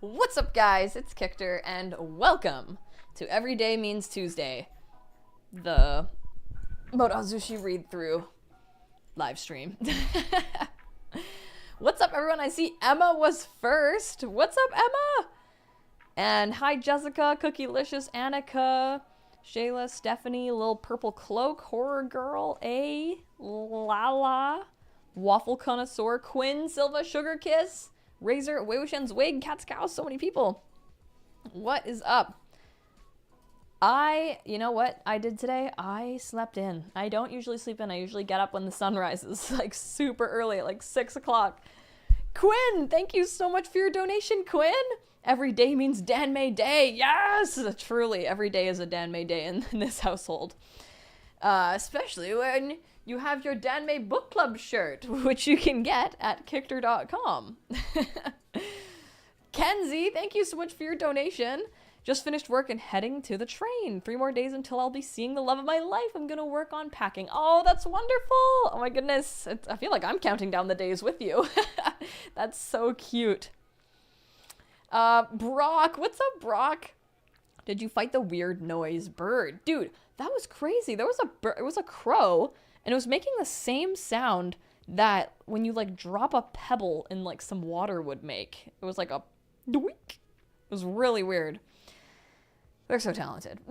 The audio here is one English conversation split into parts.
What's up, guys? It's Kictor, and welcome to Every Day Means Tuesday, the Modazushi read-through live stream. What's up, everyone? I see Emma was first. What's up, Emma? And hi, Jessica, Cookielicious, Annika, Shayla, Stephanie, Lil Purple Cloak, Horror Girl, A, Lala, Waffle Connoisseur, Quinn, Silva, Sugar Kiss, Razor, Wei Wuxian's Wig, Cat's Cow, so many people. What is up? You know what I did today? I slept in. I don't usually sleep in. I usually get up when the sun rises, like super early, at like 6 o'clock. Quinn, thank you so much for your donation, Quinn. Every day means danmei day. Yes, truly, every day is a danmei day in this household. Especially when you have your danmei book club shirt, which you can get at Kictor.com. Kenzie, thank you so much for your donation. Just finished work and heading to the train. 3 more days until I'll be seeing the love of my life. I'm gonna work on packing. Oh, that's wonderful. Oh my goodness. I feel like I'm counting down the days with you. That's so cute. Brock, what's up, Brock? Did you fight the weird noise bird? Dude, that was crazy. There was it was a crow, and it was making the same sound that when you like drop a pebble in like some water would make. It was like a doink. It was really weird. They're so talented.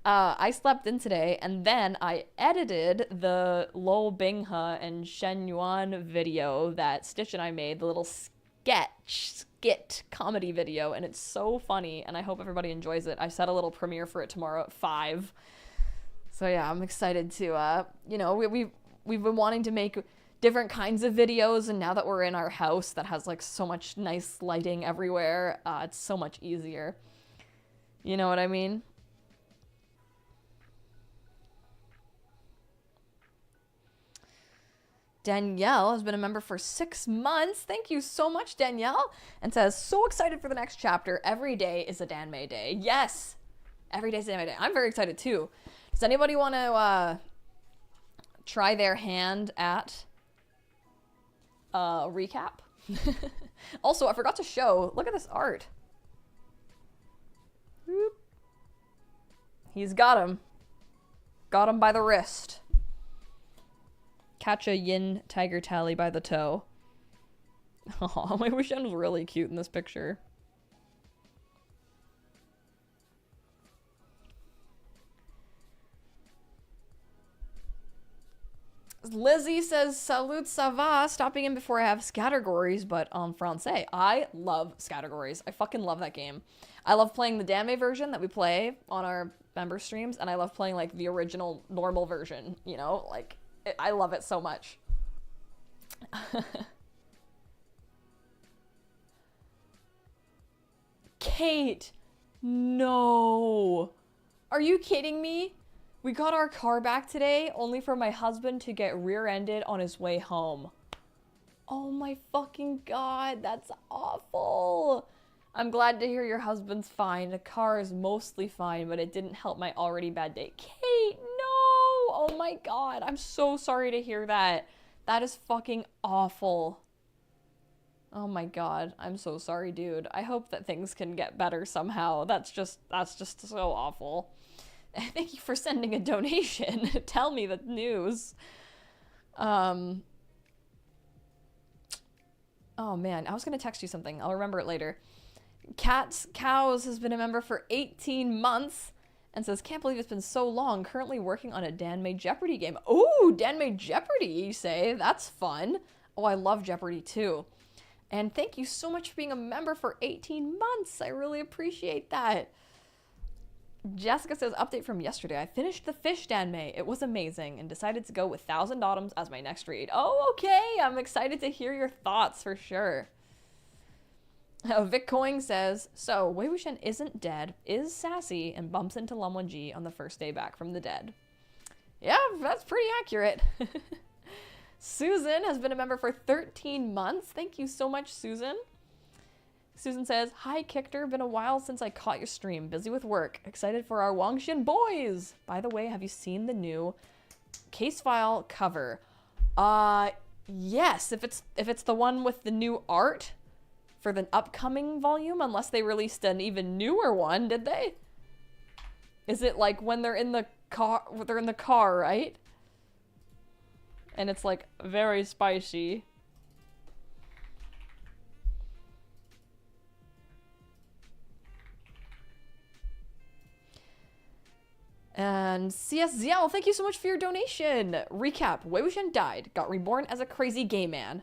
I slept in today, and then I edited the Lo Binghe and Shen Yuan video that Stitch and I made, the little skit comedy video, and it's so funny, and I hope everybody enjoys it. I set a little premiere for it tomorrow at 5. So yeah, I'm excited to, you know, we've been wanting to make different kinds of videos, and now that we're in our house that has like so much nice lighting everywhere, it's so much easier. You know what I mean? Danielle has been a member for 6 months. Thank you so much, Danielle. And says, so excited for the next chapter. Every day is a danmei day. Yes, every day is a danmei day. I'm very excited too. Does anybody want to try their hand at recap? Also, I forgot to show. Look at this art. Whoop. He's got him. Got him by the wrist. Catch a yin tiger tally by the toe. Oh, Wei Wuxian was really cute in this picture. Lizzie says, Salut, ça va? Stopping in before I have Scattergories, but en français. I love Scattergories. I fucking love that game. I love playing the danmei version that we play on our member streams, and I love playing, like, the original normal version, you know? Like, I love it so much. Kate, no. Are you kidding me? We got our car back today only for my husband to get rear-ended on his way home. Oh my fucking god, that's awful. I'm glad to hear your husband's fine. The car is mostly fine, but it didn't help my already bad day. Kate, no! Oh my god, I'm so sorry to hear that. That is fucking awful. Oh my god, I'm so sorry, dude. I hope that things can get better somehow. That's just so awful. Thank you for sending a donation. Tell me the news. Oh man, I was gonna text you something. I'll remember it later. Cat's Cows has been a member for 18 months and says, can't believe it's been so long. Currently working on a danmei Jeopardy game. Oh, danmei Jeopardy, you say? That's fun. Oh, I love Jeopardy too. And thank you so much for being a member for 18 months. I really appreciate that. Jessica says, update from yesterday. I finished the fish danmei. It was amazing and decided to go with Thousand Autumns as my next read. Oh, okay. I'm excited to hear your thoughts for sure. Vic Coing says, so Wei Wuxian isn't dead, is sassy, and bumps into Lan Wangji on the first day back from the dead. Yeah, that's pretty accurate. Susan has been a member for 13 months. Thank you so much, Susan. Susan says, hi, Kictor. Been a while since I caught your stream. Busy with work. Excited for our Wangxian boys. By the way, have you seen the new case file cover? Yes. If it's the one with the new art for the upcoming volume, unless they released an even newer one, did they? Is it like when they're in the car, right? And it's like very spicy. And CS Xiao, thank you so much for your donation. Recap, Wei Wuxian died, got reborn as a crazy gay man.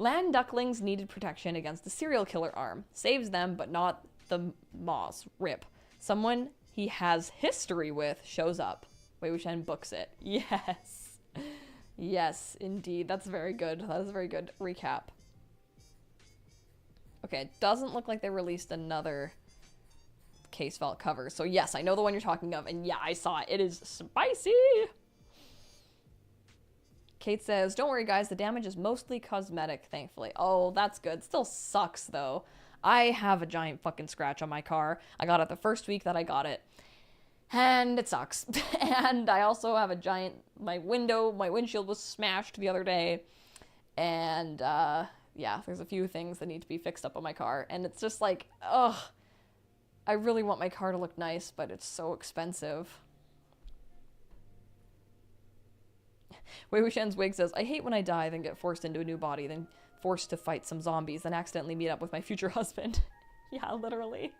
Land ducklings needed protection against the serial killer arm. Saves them, but not the moss. RIP. Someone he has history with shows up. Wei Wuxian books it. Yes. Yes, indeed. That's very good. That is a very good recap. Okay, it doesn't look like they released another case file cover. So yes, I know the one you're talking of, and yeah, I saw it. It is spicy. Kate says, don't worry guys, the damage is mostly cosmetic, thankfully. Oh, that's good. Still sucks though. I have a giant fucking scratch on my car. I got it the first week that I got it, and it sucks. And I also have a giant, my windshield was smashed the other day, and yeah, there's a few things that need to be fixed up on my car, and it's just like, ugh. I really want my car to look nice, but it's so expensive. Wei Wuxian's wig says, I hate when I die, then get forced into a new body, then forced to fight some zombies, then accidentally meet up with my future husband. Yeah, literally.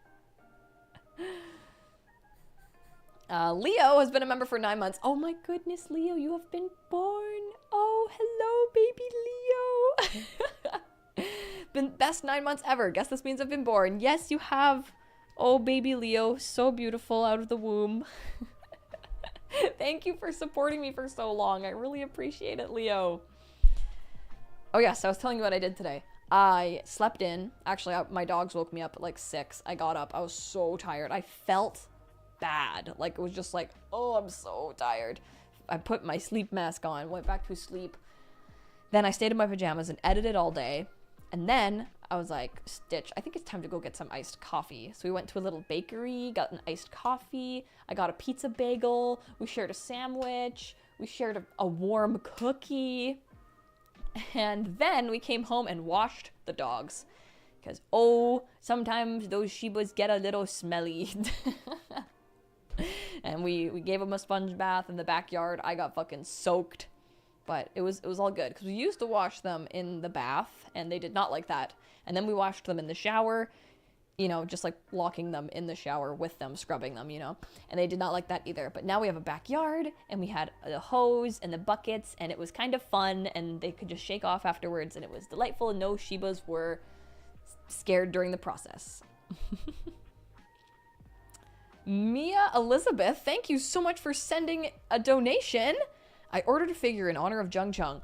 Leo has been a member for 9 months. Oh my goodness, Leo, you have been born. Oh, hello, baby Leo. Been best 9 months ever. Guess this means I've been born. Yes, you have. Oh, baby Leo, so beautiful out of the womb. Thank you for supporting me for so long. I really appreciate it, Leo. Oh, yes, I was telling you what I did today. I slept in. Actually, my dogs woke me up at like 6. I got up. I was so tired. I felt bad. Like, it was just like, oh, I'm so tired. I put my sleep mask on, went back to sleep. Then I stayed in my pajamas and edited all day. And then I was like, Stitch, I think it's time to go get some iced coffee. So we went to a little bakery, got an iced coffee. I got a pizza bagel. We shared a sandwich. We shared a warm cookie. And then we came home and washed the dogs. Because, oh, sometimes those Shibas get a little smelly. And we gave them a sponge bath in the backyard. I got fucking soaked. But it was all good, because we used to wash them in the bath, and they did not like that. And then we washed them in the shower, you know, just like locking them in the shower with them, scrubbing them, you know. And they did not like that either. But now we have a backyard, and we had the hose and the buckets, and it was kind of fun, and they could just shake off afterwards, and it was delightful, and no Shibas were scared during the process. Mia Elizabeth, thank you so much for sending a donation. I ordered a figure in honor of Jiang Cheng.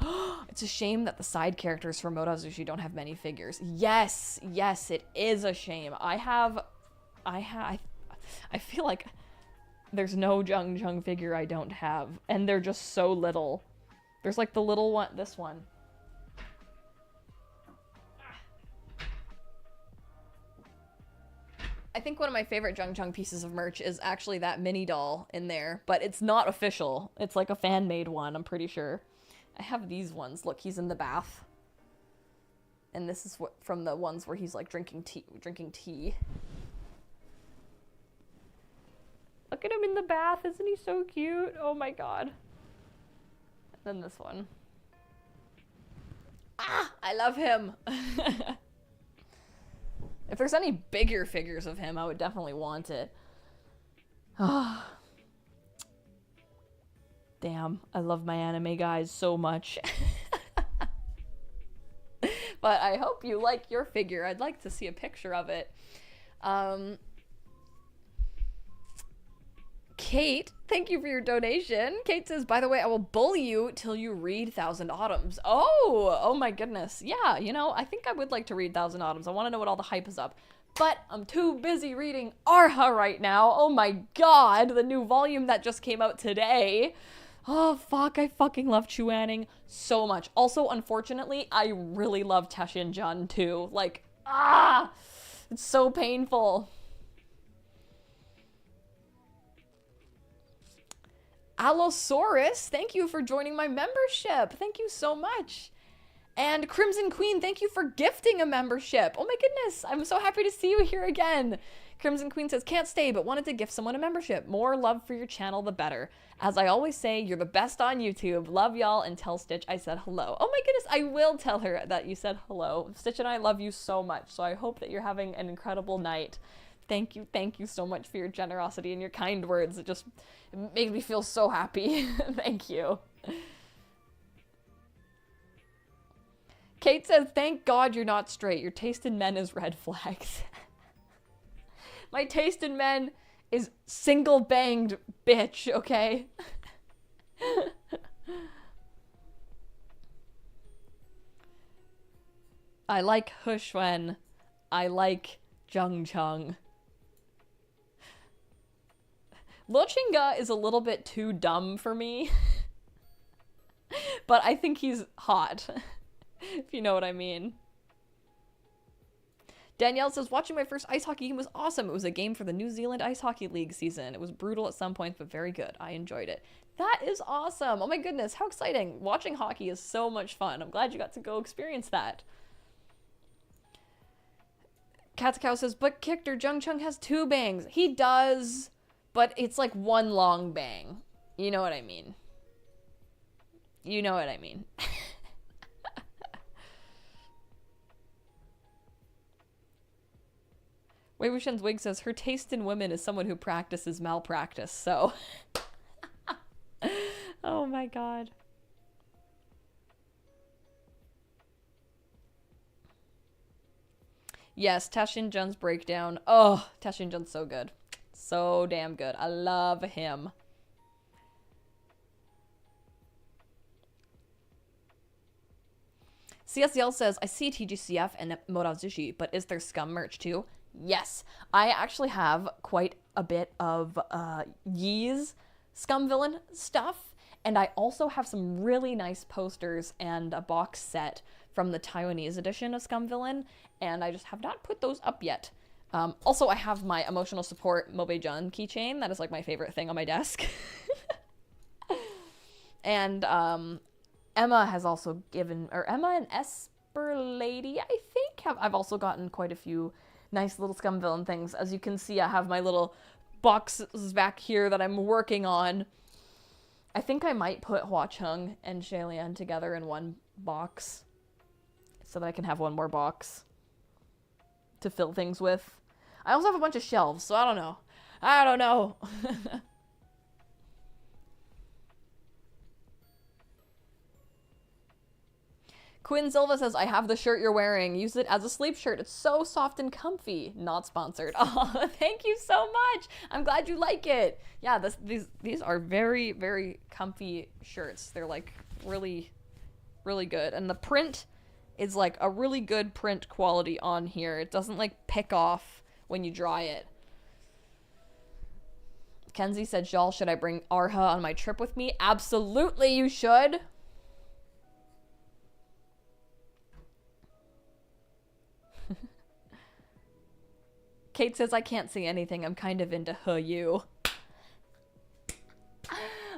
It's a shame that the side characters for Motozushi don't have many figures. Yes, yes, it is a shame. I feel like there's no Jiang Cheng figure I don't have, and they're just so little. There's like the little one, this one. I think one of my favorite Jiang Cheng pieces of merch is actually that mini doll in there, but it's not official. It's like a fan-made one, I'm pretty sure. I have these ones. Look, he's in the bath. And this is what from the ones where he's like drinking tea. Look at him in the bath. Isn't he so cute? Oh my god. And then this one. Ah, I love him. If there's any bigger figures of him, I would definitely want it. Oh. Damn, I love my anime guys so much. But I hope you like your figure. I'd like to see a picture of it. Kate, thank you for your donation. Kate says, by the way, I will bully you till you read Thousand Autumns. Oh my goodness. Yeah, you know, I think I would like to read Thousand Autumns. I want to know what all the hype is up. But I'm too busy reading Arha right now. Oh my god, the new volume that just came out today. Oh fuck, I fucking love Chuaning so much. Also, unfortunately, I really love Teshin Jun too. Like, it's so painful. Allosaurus, thank you for joining my membership. Thank you so much. And Crimson Queen, thank you for gifting a membership. Oh my goodness, I'm so happy to see you here again. Crimson Queen says, can't stay, but wanted to gift someone a membership. More love for your channel, the better. As I always say, you're the best on YouTube. Love y'all, and tell Stitch I said hello. Oh my goodness, I will tell her that you said hello. Stitch and I love you so much, so I hope that you're having an incredible night. Thank you so much for your generosity and your kind words. It makes me feel so happy. Thank you. Kate says, thank God you're not straight. Your taste in men is red flags. My taste in men is single-banged bitch, okay? I like He Xuan. I like Zheng Cheng. Lo Chinga is a little bit too dumb for me. But I think he's hot. If you know what I mean. Danielle says, watching my first ice hockey game was awesome. It was a game for the New Zealand Ice Hockey League season. It was brutal at some points, but very good. I enjoyed it. That is awesome. Oh my goodness, how exciting. Watching hockey is so much fun. I'm glad you got to go experience that. Katsukow says, but Kictor, Zheng Cheng has 2 bangs. He does, but it's like one long bang. You know what I mean. You know what I mean. Wei Wuxian's wig says, her taste in women is someone who practices malpractice, so. Oh my god. Yes, Tashin Jun's breakdown. Oh, Tashin Jun's so good. So damn good. I love him. CSL says, I see TGCF and Morazushi, but is there Scum merch too? Yes, I actually have quite a bit of Yee's Scum Villain stuff, and I also have some really nice posters and a box set from the Taiwanese edition of Scum Villain, and I just have not put those up yet. Also, I have my emotional support Mobe-jun keychain. That is like my favorite thing on my desk. And Emma has also given, or Emma and Esper Lady, I think, I've also gotten quite a few nice little Scum Villain things. As you can see, I have my little boxes back here that I'm working on. I think I might put Hua Chung and Shailian together in one box so that I can have one more box to fill things with. I also have a bunch of shelves, so I don't know. I don't know. Quinn Silva says, I have the shirt you're wearing. Use it as a sleep shirt. It's so soft and comfy. Not sponsored. Oh, thank you so much. I'm glad you like it. Yeah, these are very, very comfy shirts. They're like really, really good. And the print is like a really good print quality on here. It doesn't like pick off when you dry it. Kenzie said, Jal, should I bring Arha on my trip with me? Absolutely, you should. Kate says, I can't see anything. I'm kind of into you.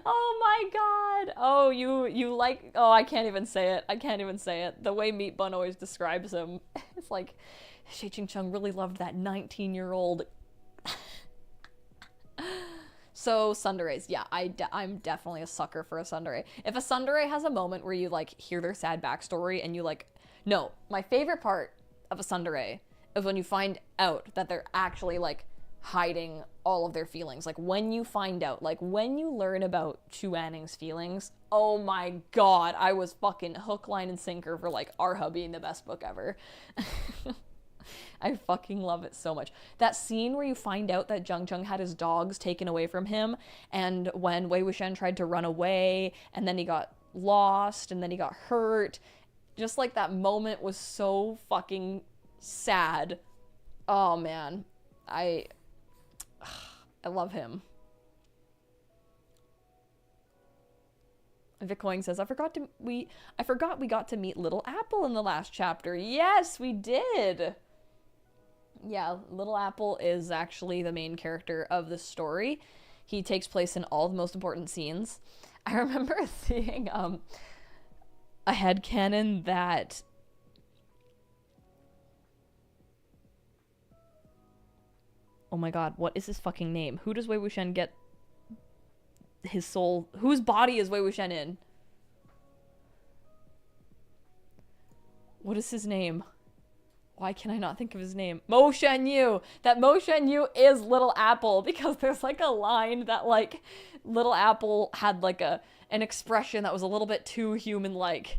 Oh my god. Oh, you like, oh, I can't even say it. I can't even say it. The way Meat Bun always describes him. It's like, Shi Ching Chung really loved that 19-year-old. So, tsunderes. Yeah, I'm definitely a sucker for a tsundere. If a tsundere has a moment where you, like, hear their sad backstory and you, like... No, my favorite part of a tsundere is when you find out that they're actually, like, hiding all of their feelings. Like, when you find out, like, when you learn about Chu Anning's feelings, oh my god, I was fucking hook, line, and sinker for, like, Arha being the best book ever. I fucking love it so much. That scene where you find out that Zheng Cheng had his dogs taken away from him, and when Wei Wuxian tried to run away, and then he got lost, and then he got hurt, just like that moment was so fucking sad. Oh man, I love him. Vickoing says, I forgot we got to meet Little Apple in the last chapter. Yes, we did. Yeah, Little Apple is actually the main character of the story. He takes place in all the most important scenes. I remember seeing a headcanon that oh my god, what is his fucking name? Who does Wei Wuxian get his soul? Whose body is Wei Wuxian in? What is his name? Why can I not think of his name? Mo Shan Yu! That Mo Shan Yu is Little Apple, because there's like a line that like Little Apple had like an expression that was a little bit too human-like.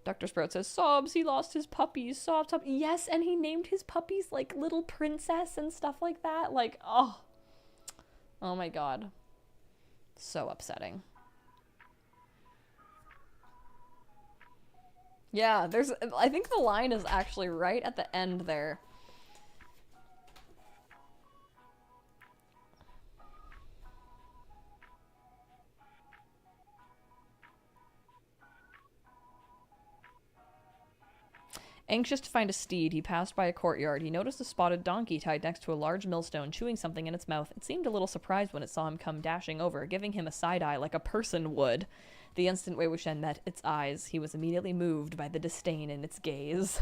Dr. Sprout says, sobs, he lost his puppies, sobs. Yes, and he named his puppies like Little Princess and stuff like that. Like, oh my god. So upsetting. Yeah, I think the line is actually right at the end there. Anxious to find a steed, he passed by a courtyard. He noticed a spotted donkey tied next to a large millstone, chewing something in its mouth. It seemed a little surprised when it saw him come dashing over, giving him a side-eye like a person would. The instant Wei Wuxian met its eyes, he was immediately moved by the disdain in its gaze.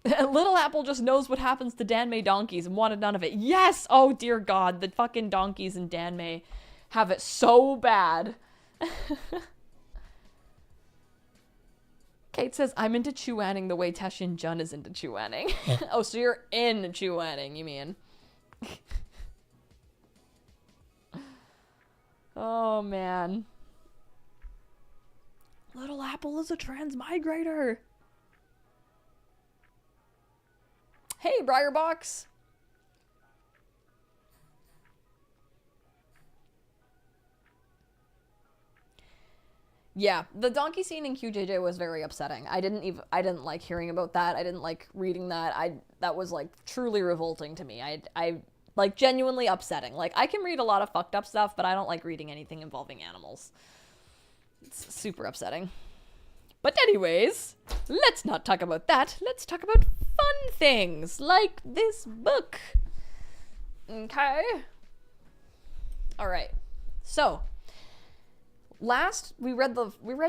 Little Apple just knows what happens to danmei donkeys and wanted none of it. Yes! Oh dear god, the fucking donkeys in danmei have it so bad. Kate says, I'm into Chuanning the way Teshin Jun is into Chuanning. Oh, so you're in Chuanning, you mean. Oh, man. Little Apple is a transmigrator. Hey, Briarbox. Yeah, the donkey scene in QJJ was very upsetting. I didn't like hearing about that. I didn't like reading that. That was like truly revolting to me. I like genuinely upsetting. Like I can read a lot of fucked up stuff, but I don't like reading anything involving animals. It's super upsetting. But anyways, let's not talk about that. Let's talk about fun things like this book. Okay. All right. So, last we read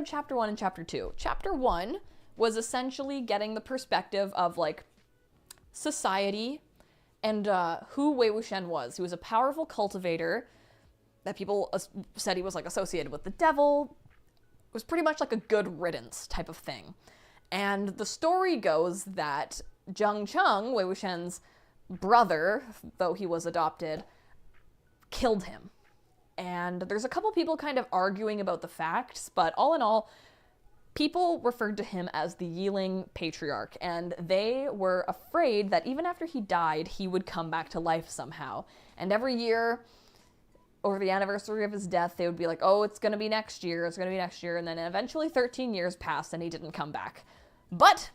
chapter 1 and chapter 2. Chapter 1 was essentially getting the perspective of like society and who Wei Wuxian was. He was a powerful cultivator that people said he was like associated with the devil. It was pretty much like a good riddance type of thing. And the story goes that Jiang Cheng, Wei Wuxian's brother, though he was adopted, killed him. And there's a couple people kind of arguing about the facts, but all in all, people referred to him as the Yiling Patriarch, and they were afraid that even after he died, he would come back to life somehow. And every year, over the anniversary of his death, they would be like, oh, it's gonna be next year, and then eventually 13 years passed and he didn't come back. But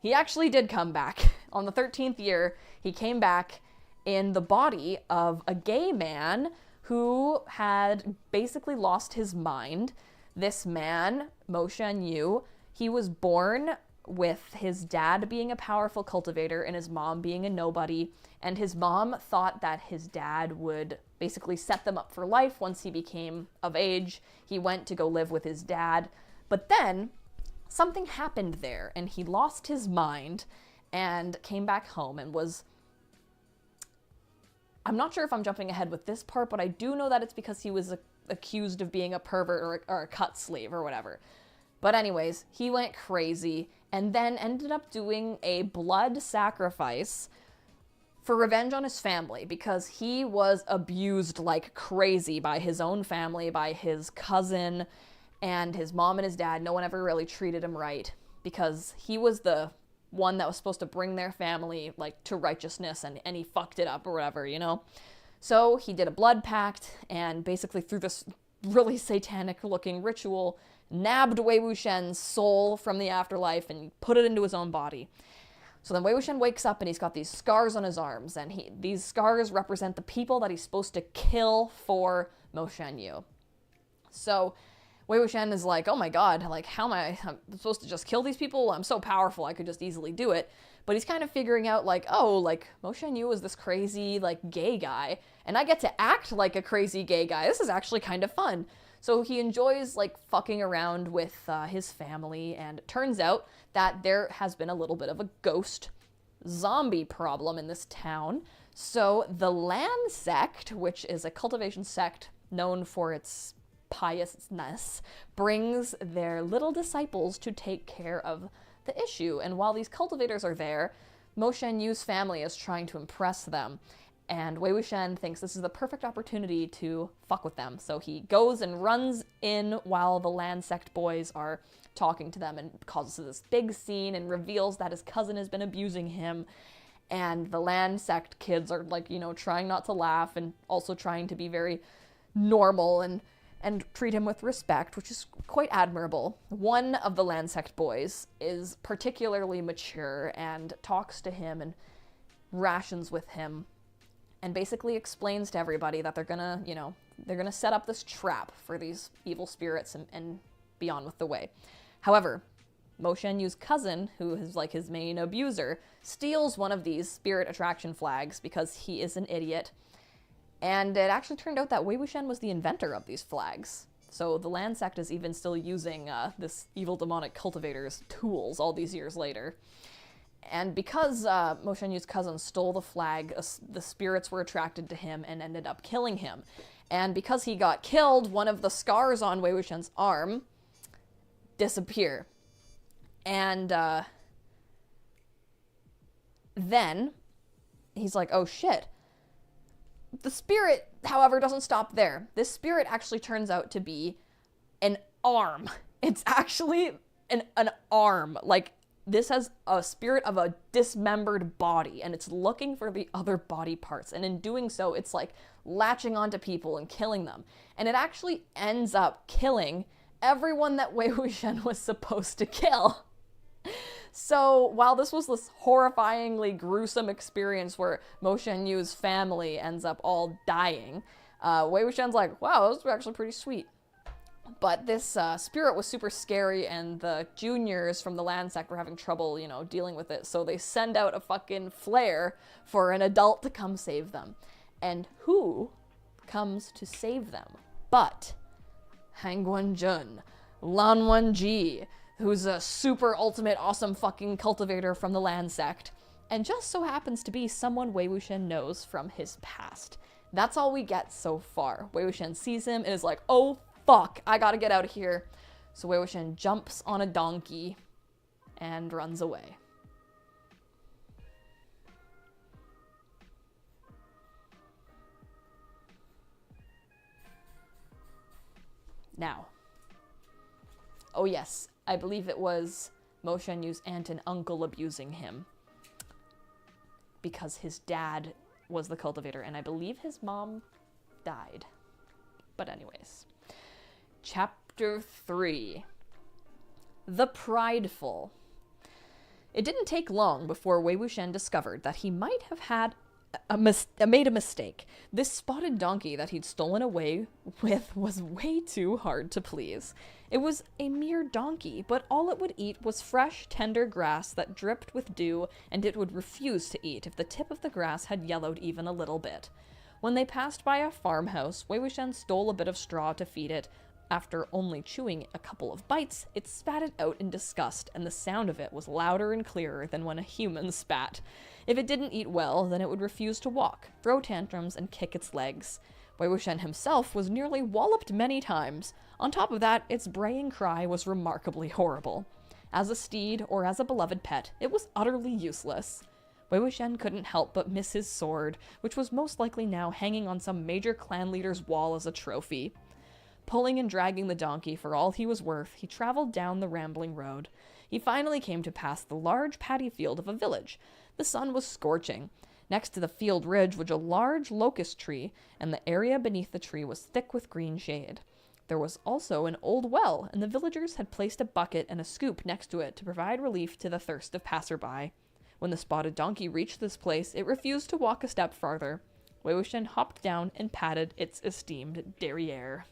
he actually did come back. On the 13th year, he came back in the body of a gay man who had basically lost his mind. This man, Mo Shan Yu, he was born with his dad being a powerful cultivator and his mom being a nobody, and his mom thought that his dad would basically set them up for life once he became of age. He went to go live with his dad, but then something happened there, and he lost his mind and came back home and was... I'm not sure if I'm jumping ahead with this part, but I do know that it's because he was accused of being a pervert or a cut sleeve or whatever. But anyways, he went crazy and then ended up doing a blood sacrifice for revenge on his family because he was abused like crazy by his own family, by his cousin and his mom and his dad. No one ever really treated him right because he was the one that was supposed to bring their family like to righteousness, and he fucked it up or whatever, you know? So he did a blood pact and basically through this really satanic looking ritual nabbed Wei Wuxian's soul from the afterlife and put it into his own body. So then Wei Wuxian wakes up and he's got these scars on his arms, and these scars represent the people that he's supposed to kill for Mo Shan Yu. So Wei Wuxian is like, oh my god, like, how am I'm supposed to just kill these people? I'm so powerful, I could just easily do it. But he's kind of figuring out, like, oh, like, Mo Shan-yu is this crazy, like, gay guy, and I get to act like a crazy gay guy. This is actually kind of fun. So he enjoys, like, fucking around with his family, and it turns out that there has been a little bit of a ghost zombie problem in this town. So the Lan sect, which is a cultivation sect known for its piousness, brings their little disciples to take care of the issue. And while these cultivators are there, Mo Shan-yu's family is trying to impress them. And Wei Wuxian thinks this is the perfect opportunity to fuck with them. So he goes and runs in while the Lan sect boys are talking to them and causes this big scene and reveals that his cousin has been abusing him. And the Lan sect kids are, like, you know, trying not to laugh and also trying to be very normal and treat him with respect, which is quite admirable. One of the Lan sect boys is particularly mature and talks to him and rations with him and basically explains to everybody that they're gonna, you know, they're gonna set up this trap for these evil spirits and be on with the way. However, Mo Shan-yu's cousin, who is like his main abuser, steals one of these spirit attraction flags because he is an idiot. And it actually turned out that Wei Wuxian was the inventor of these flags. So the Lan sect is even still using this evil demonic cultivator's tools all these years later. And because Mo Shan-yu's cousin stole the flag, the spirits were attracted to him and ended up killing him. And because he got killed, one of the scars on Wei Wuxian's arm disappear. And then he's like, oh shit. The spirit, however, doesn't stop there. This spirit actually turns out to be an arm. It's actually an arm. Like, this has a spirit of a dismembered body, and it's looking for the other body parts. And in doing so, it's like latching onto people and killing them. And it actually ends up killing everyone that Wei Wuxian was supposed to kill. So while this was this horrifyingly gruesome experience where Mo Shan-yu's family ends up all dying, Wei Wuxian's like, wow, this was actually pretty sweet. But this spirit was super scary, and the juniors from the Lan sect were having trouble, you know, dealing with it. So they send out a fucking flare for an adult to come save them. And who comes to save them but Han Guangjun, Lan Wangji, who's a super ultimate awesome fucking cultivator from the Lan sect, and just so happens to be someone Wei Wuxian knows from his past. That's all we get so far. Wei Wuxian sees him and is like, oh fuck, I gotta get out of here. So Wei Wuxian jumps on a donkey and runs away. Now, oh yes, I believe it was Mo Shan-yu's aunt and uncle abusing him because his dad was the cultivator, and I believe his mom died. But anyways, Chapter 3, The Prideful. It didn't take long before Wei Wuxian discovered that he might have had made a mistake. This spotted donkey that he'd stolen away with was way too hard to please. It was a mere donkey, but all it would eat was fresh, tender grass that dripped with dew, and it would refuse to eat if the tip of the grass had yellowed even a little bit. When they passed by a farmhouse, Wei Wuxian stole a bit of straw to feed it. After only chewing a couple of bites, it spat it out in disgust, and the sound of it was louder and clearer than when a human spat. If it didn't eat well, then it would refuse to walk, throw tantrums, and kick its legs. Wei Wuxian himself was nearly walloped many times. On top of that, its braying cry was remarkably horrible. As a steed, or as a beloved pet, it was utterly useless. Wei Wuxian couldn't help but miss his sword, which was most likely now hanging on some major clan leader's wall as a trophy. Pulling and dragging the donkey for all he was worth, he traveled down the rambling road. He finally came to pass the large paddy field of a village. The sun was scorching. Next to the field ridge was a large locust tree, and the area beneath the tree was thick with green shade. There was also an old well, and the villagers had placed a bucket and a scoop next to it to provide relief to the thirst of passerby. When the spotted donkey reached this place, it refused to walk a step farther. Wei Wuxian hopped down and patted its esteemed derriere.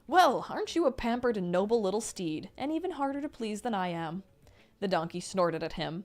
Well, aren't you a pampered and noble little steed, and even harder to please than I am? The donkey snorted at him.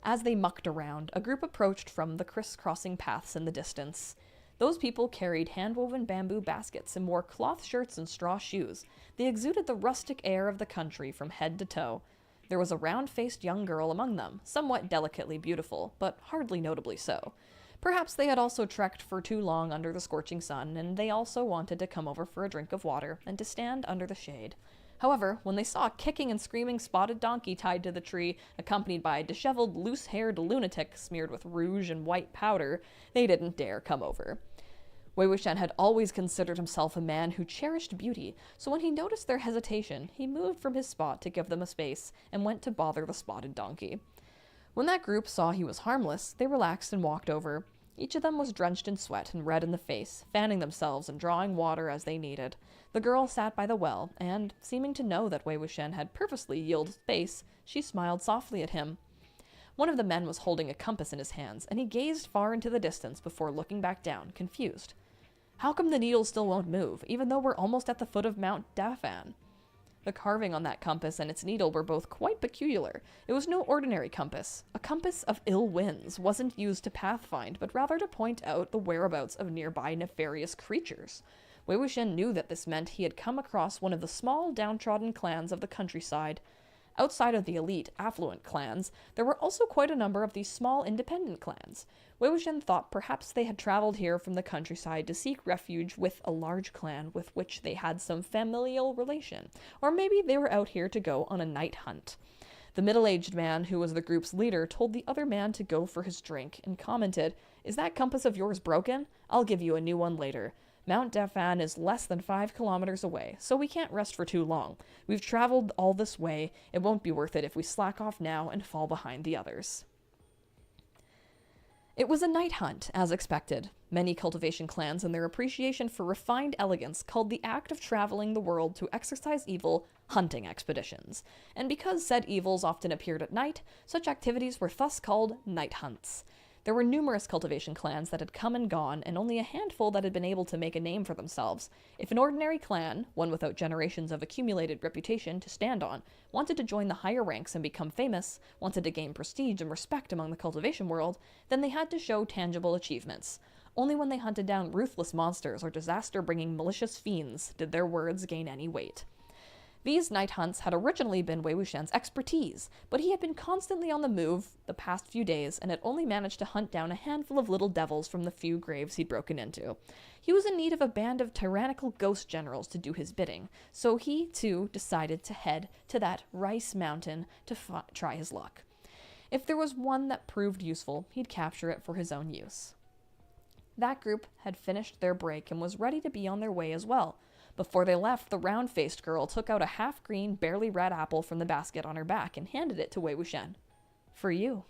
As they mucked around, a group approached from the crisscrossing paths in the distance. Those people carried hand-woven bamboo baskets and wore cloth shirts and straw shoes. They exuded the rustic air of the country from head to toe. There was a round-faced young girl among them, somewhat delicately beautiful, but hardly notably so. Perhaps they had also trekked for too long under the scorching sun, and they also wanted to come over for a drink of water and to stand under the shade. However, when they saw a kicking and screaming spotted donkey tied to the tree, accompanied by a disheveled, loose-haired lunatic smeared with rouge and white powder, they didn't dare come over. Wei Wuxian had always considered himself a man who cherished beauty, so when he noticed their hesitation, he moved from his spot to give them a space and went to bother the spotted donkey. When that group saw he was harmless, they relaxed and walked over. Each of them was drenched in sweat and red in the face, fanning themselves and drawing water as they needed. The girl sat by the well, and, seeming to know that Wei Wuxian had purposely yielded space, she smiled softly at him. One of the men was holding a compass in his hands, and he gazed far into the distance before looking back down, confused. How come the needle still won't move, even though we're almost at the foot of Mount Dafan? The carving on that compass and its needle were both quite peculiar. It was no ordinary compass. A compass of ill winds wasn't used to pathfind, but rather to point out the whereabouts of nearby nefarious creatures. Wei Wuxian knew that this meant he had come across one of the small, downtrodden clans of the countryside. Outside of the elite, affluent clans, there were also quite a number of these small, independent clans. Wei Wuxian thought perhaps they had traveled here from the countryside to seek refuge with a large clan with which they had some familial relation, or maybe they were out here to go on a night hunt. The middle-aged man, who was the group's leader, told the other man to go for his drink and commented, "Is that compass of yours broken? I'll give you a new one later. Mount Dafan is less than 5 kilometers away, so we can't rest for too long. We've traveled all this way. It won't be worth it if we slack off now and fall behind the others." It was a night hunt, as expected. Many cultivation clans, in their appreciation for refined elegance, called the act of traveling the world to exercise evil hunting expeditions. And because said evils often appeared at night, such activities were thus called night hunts. There were numerous cultivation clans that had come and gone, and only a handful that had been able to make a name for themselves. If an ordinary clan, one without generations of accumulated reputation to stand on, wanted to join the higher ranks and become famous, wanted to gain prestige and respect among the cultivation world, then they had to show tangible achievements. Only when they hunted down ruthless monsters or disaster-bringing malicious fiends did their words gain any weight. These night hunts had originally been Wei Wuxian's expertise, but he had been constantly on the move the past few days and had only managed to hunt down a handful of little devils from the few graves he'd broken into. He was in need of a band of tyrannical ghost generals to do his bidding, so he, too, decided to head to that Rice Mountain to try his luck. If there was one that proved useful, he'd capture it for his own use. That group had finished their break and was ready to be on their way as well. Before they left, the round-faced girl took out a half-green, barely red apple from the basket on her back and handed it to Wei Wuxian. "For you."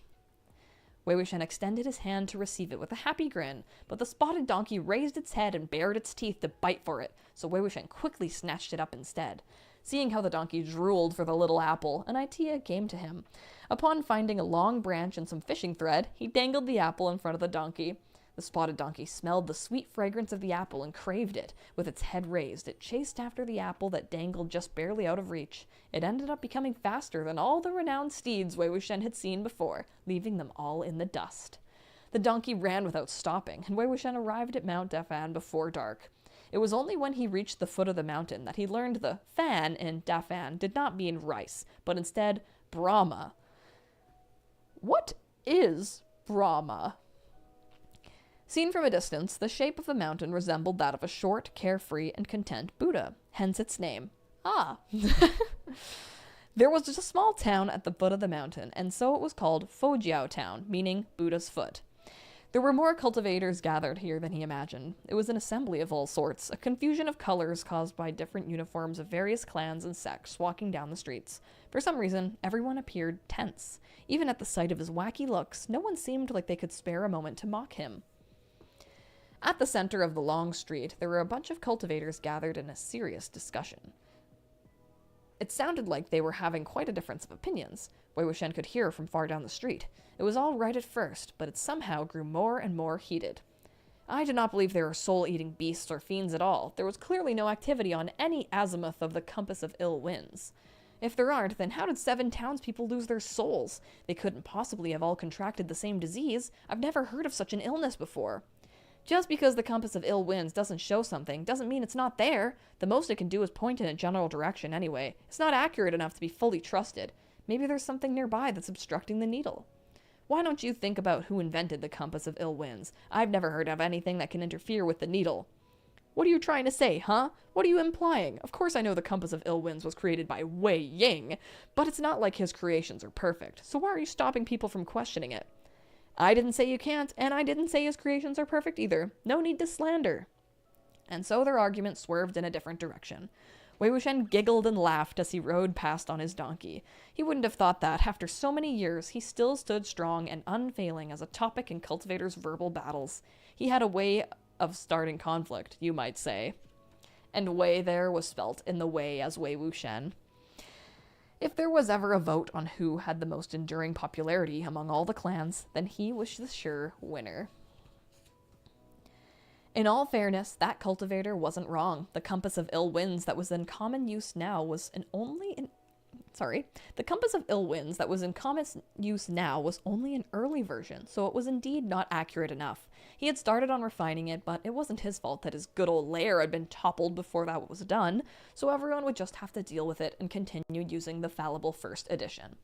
Wei Wuxian extended his hand to receive it with a happy grin, but the spotted donkey raised its head and bared its teeth to bite for it, so Wei Wuxian quickly snatched it up instead. Seeing how the donkey drooled for the little apple, an idea came to him. Upon finding a long branch and some fishing thread, he dangled the apple in front of the donkey. The spotted donkey smelled the sweet fragrance of the apple and craved it. With its head raised, it chased after the apple that dangled just barely out of reach. It ended up becoming faster than all the renowned steeds Wei Wuxian had seen before, leaving them all in the dust. The donkey ran without stopping, and Wei Wuxian arrived at Mount Dafan before dark. It was only when he reached the foot of the mountain that he learned the fan in Dafan did not mean rice, but instead Brahma. What is Brahma? Seen from a distance, the shape of the mountain resembled that of a short, carefree, and content Buddha, hence its name. Ah! There was just a small town at the foot of the mountain, and so it was called Fojiao Town, meaning Buddha's foot. There were more cultivators gathered here than he imagined. It was an assembly of all sorts, a confusion of colors caused by different uniforms of various clans and sects walking down the streets. For some reason, everyone appeared tense. Even at the sight of his wacky looks, no one seemed like they could spare a moment to mock him. At the center of the long street, there were a bunch of cultivators gathered in a serious discussion. It sounded like they were having quite a difference of opinions. Wei Wuxian could hear from far down the street. It was all right at first, but it somehow grew more and more heated. I do not believe there are soul-eating beasts or fiends at all. There was clearly no activity on any azimuth of the compass of ill winds. If there aren't, then how did 7 townspeople lose their souls? They couldn't possibly have all contracted the same disease. I've never heard of such an illness before. Just because the compass of ill winds doesn't show something doesn't mean it's not there. The most it can do is point in a general direction anyway. It's not accurate enough to be fully trusted. Maybe there's something nearby that's obstructing the needle. Why don't you think about who invented the compass of ill winds? I've never heard of anything that can interfere with the needle. What are you trying to say, huh? What are you implying? Of course I know the compass of ill winds was created by Wei Ying, but it's not like his creations are perfect. So why are you stopping people from questioning it? I didn't say you can't, and I didn't say his creations are perfect either. No need to slander. And so their argument swerved in a different direction. Wei Wuxian giggled and laughed as he rode past on his donkey. He wouldn't have thought that, after so many years, he still stood strong and unfailing as a topic in cultivators' verbal battles. He had a way of starting conflict, you might say. And Wei there was spelt in the way as Wei Wuxian. If there was ever a vote on who had the most enduring popularity among all the clans, then he was the sure winner. In all fairness, that cultivator wasn't wrong. The compass of ill winds that was in common use now was the compass of ill winds that was in common use now was only an early version, so it was indeed not accurate enough. He had started on refining it, but it wasn't his fault that his good old lair had been toppled before that was done, so everyone would just have to deal with it and continue using the fallible first edition.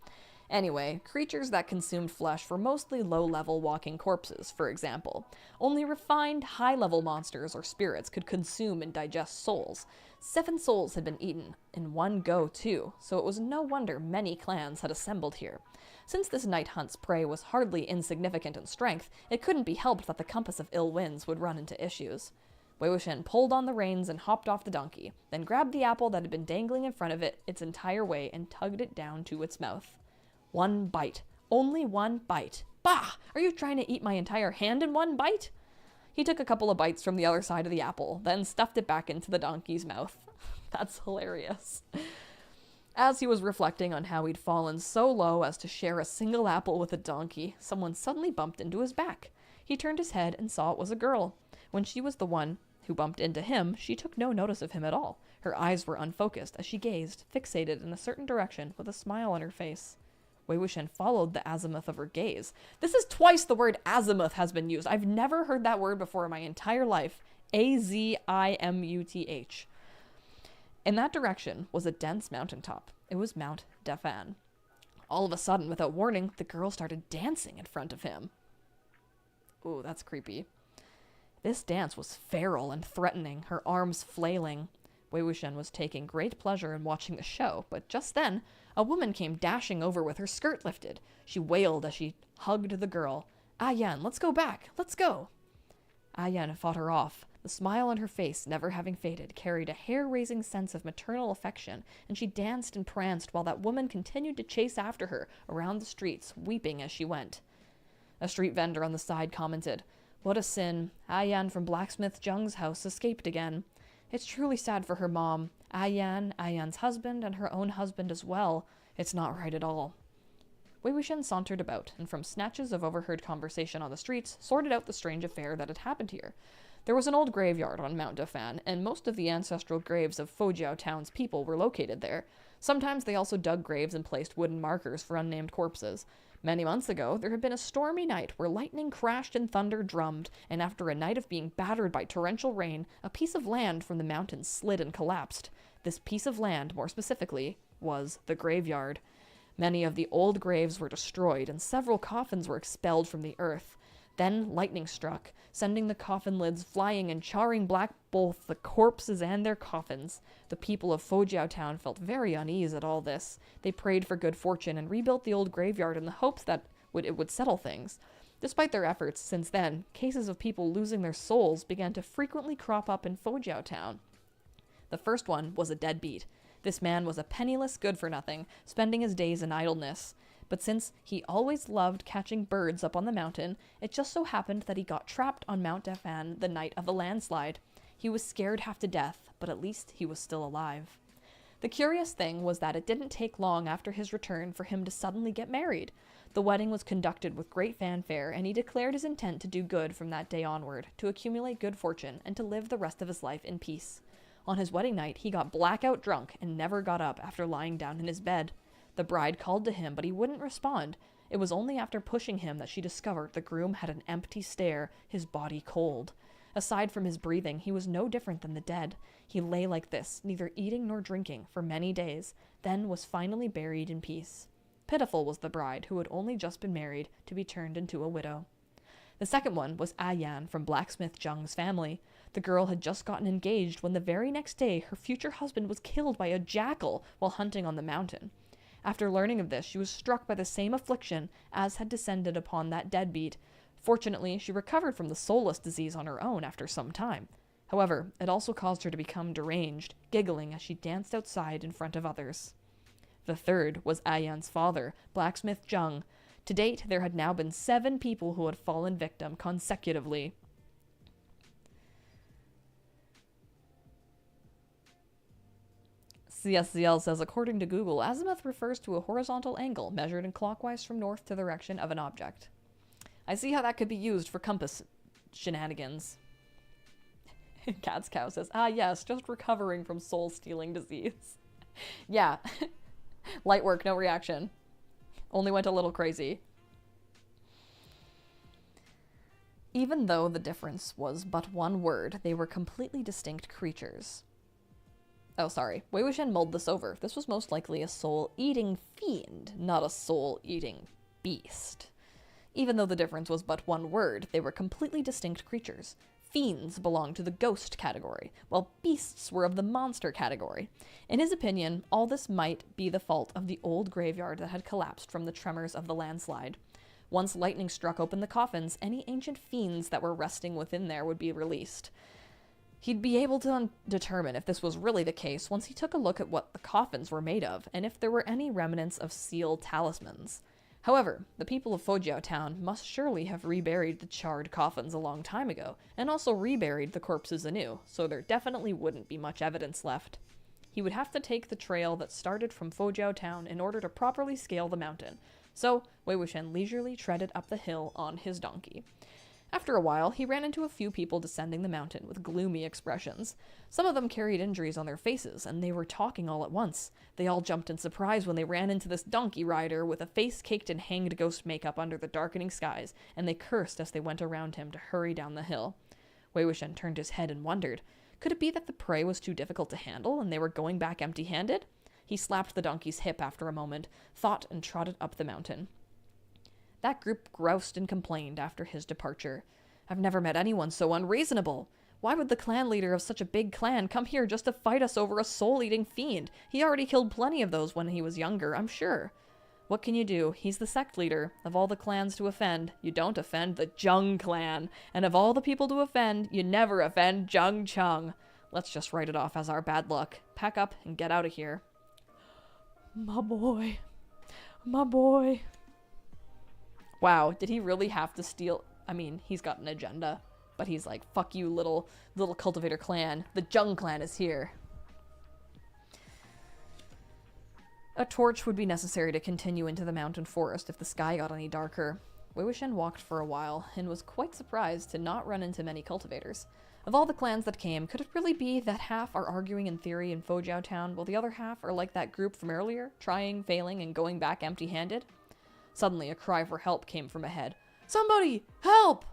Anyway, creatures that consumed flesh were mostly low-level walking corpses, for example. Only refined, high-level monsters or spirits could consume and digest souls. 7 souls had been eaten in one go, too, so it was no wonder many clans had assembled here. Since this night hunt's prey was hardly insignificant in strength, it couldn't be helped that the compass of ill winds would run into issues. Wei Wuxian pulled on the reins and hopped off the donkey, then grabbed the apple that had been dangling in front of it its entire way and tugged it down to its mouth. 1 bite. Only 1 bite. Bah! Are you trying to eat my entire hand in 1 bite? He took a couple of bites from the other side of the apple, then stuffed it back into the donkey's mouth. That's hilarious. As he was reflecting on how he'd fallen so low as to share a single apple with a donkey, someone suddenly bumped into his back. He turned his head and saw it was a girl. When she was the one who bumped into him, she took no notice of him at all. Her eyes were unfocused as she gazed, fixated in a certain direction with a smile on her face. Wei Wuxian followed the azimuth of her gaze. This is twice the word azimuth has been used. I've never heard that word before in my entire life. A-Z-I-M-U-T-H. In that direction was a dense mountaintop. It was Mount Dafan. All of a sudden, without warning, the girl started dancing in front of him. Ooh, that's creepy. This dance was feral and threatening, her arms flailing. Wei Wuxian was taking great pleasure in watching the show, but just then, a woman came dashing over with her skirt lifted. She wailed as she hugged the girl. "Yan, let's go back. Let's go." Yan fought her off. The smile on her face, never having faded, carried a hair-raising sense of maternal affection, and she danced and pranced while that woman continued to chase after her around the streets, weeping as she went. A street vendor on the side commented, "What a sin. Yan from Blacksmith Jiang's house escaped again. It's truly sad for her mom, Yan's husband, and her own husband as well. It's not right at all." Wei Wuxian sauntered about, and from snatches of overheard conversation on the streets, sorted out the strange affair that had happened here. There was an old graveyard on Mount Dafan, and most of the ancestral graves of Fojiao Town's people were located there. Sometimes they also dug graves and placed wooden markers for unnamed corpses. Many months ago, there had been a stormy night where lightning crashed and thunder drummed, and after a night of being battered by torrential rain, a piece of land from the mountains slid and collapsed. This piece of land, more specifically, was the graveyard. Many of the old graves were destroyed, and several coffins were expelled from the earth. Then lightning struck, sending the coffin lids flying and charring black both the corpses and their coffins. The people of Fojiao Town felt very uneasy at all this. They prayed for good fortune and rebuilt the old graveyard in the hopes that it would settle things. Despite their efforts, since then, cases of people losing their souls began to frequently crop up in Fojiao Town. The first one was a deadbeat. This man was a penniless good-for-nothing, spending his days in idleness. But since he always loved catching birds up on the mountain, it just so happened that he got trapped on Mount Dafan the night of the landslide. He was scared half to death, but at least he was still alive. The curious thing was that it didn't take long after his return for him to suddenly get married. The wedding was conducted with great fanfare, and he declared his intent to do good from that day onward, to accumulate good fortune, and to live the rest of his life in peace. On his wedding night, he got blackout drunk and never got up after lying down in his bed. The bride called to him, but he wouldn't respond. It was only after pushing him that she discovered the groom had an empty stare, his body cold. Aside from his breathing, he was no different than the dead. He lay like this, neither eating nor drinking, for many days, then was finally buried in peace. Pitiful was the bride, who had only just been married, to be turned into a widow. The second one was Yan from blacksmith Jiang's family. The girl had just gotten engaged when the very next day her future husband was killed by a jackal while hunting on the mountain. After learning of this, she was struck by the same affliction as had descended upon that deadbeat. Fortunately, she recovered from the soulless disease on her own after some time. However, it also caused her to become deranged, giggling as she danced outside in front of others. The third was Yan's father, blacksmith Jiang. To date, there had now been 7 people who had fallen victim consecutively. CSCL says, according to Google, azimuth refers to a horizontal angle measured in clockwise from north to the direction of an object. I see how that could be used for compass shenanigans. Cat's Cow says, yes, just recovering from soul-stealing disease. Yeah. Light work, no reaction. Only went a little crazy. Even though the difference was but one word, they were completely distinct creatures. Oh, sorry. Wei Wuxian mulled this over. This was most likely a soul-eating fiend, not a soul-eating beast. Even though the difference was but one word, they were completely distinct creatures. Fiends belonged to the ghost category, while beasts were of the monster category. In his opinion, all this might be the fault of the old graveyard that had collapsed from the tremors of the landslide. Once lightning struck open the coffins, any ancient fiends that were resting within there would be released. He'd be able to determine if this was really the case once he took a look at what the coffins were made of, and if there were any remnants of sealed talismans. However, the people of Fojiao Town must surely have reburied the charred coffins a long time ago, and also reburied the corpses anew, so there definitely wouldn't be much evidence left. He would have to take the trail that started from Fojiao Town in order to properly scale the mountain, so Wei Wuxian leisurely treaded up the hill on his donkey. After a while, he ran into a few people descending the mountain with gloomy expressions. Some of them carried injuries on their faces, and they were talking all at once. They all jumped in surprise when they ran into this donkey rider with a face caked in hanged ghost makeup under the darkening skies, and they cursed as they went around him to hurry down the hill. Wei Wuxian turned his head and wondered. Could it be that the prey was too difficult to handle, and they were going back empty-handed? He slapped the donkey's hip after a moment, thought, and trotted up the mountain. That group groused and complained after his departure. I've never met anyone so unreasonable. Why would the clan leader of such a big clan come here just to fight us over a soul-eating fiend? He already killed plenty of those when he was younger, I'm sure. What can you do? He's the sect leader. Of all the clans to offend, you don't offend the Jiang clan. And of all the people to offend, you never offend Jiang Cheng. Let's just write it off as our bad luck. Pack up and get out of here. My boy. My boy. Wow, did he really have to steal? I mean, he's got an agenda, but he's like, fuck you, little cultivator clan. The Jiang clan is here. A torch would be necessary to continue into the mountain forest if the sky got any darker. Wei Wuxian walked for a while, and was quite surprised to not run into many cultivators. Of all the clans that came, could it really be that half are arguing in theory in Fojiao Town, while the other half are like that group from earlier, trying, failing, and going back empty-handed? Suddenly, a cry for help came from ahead. Somebody! Help!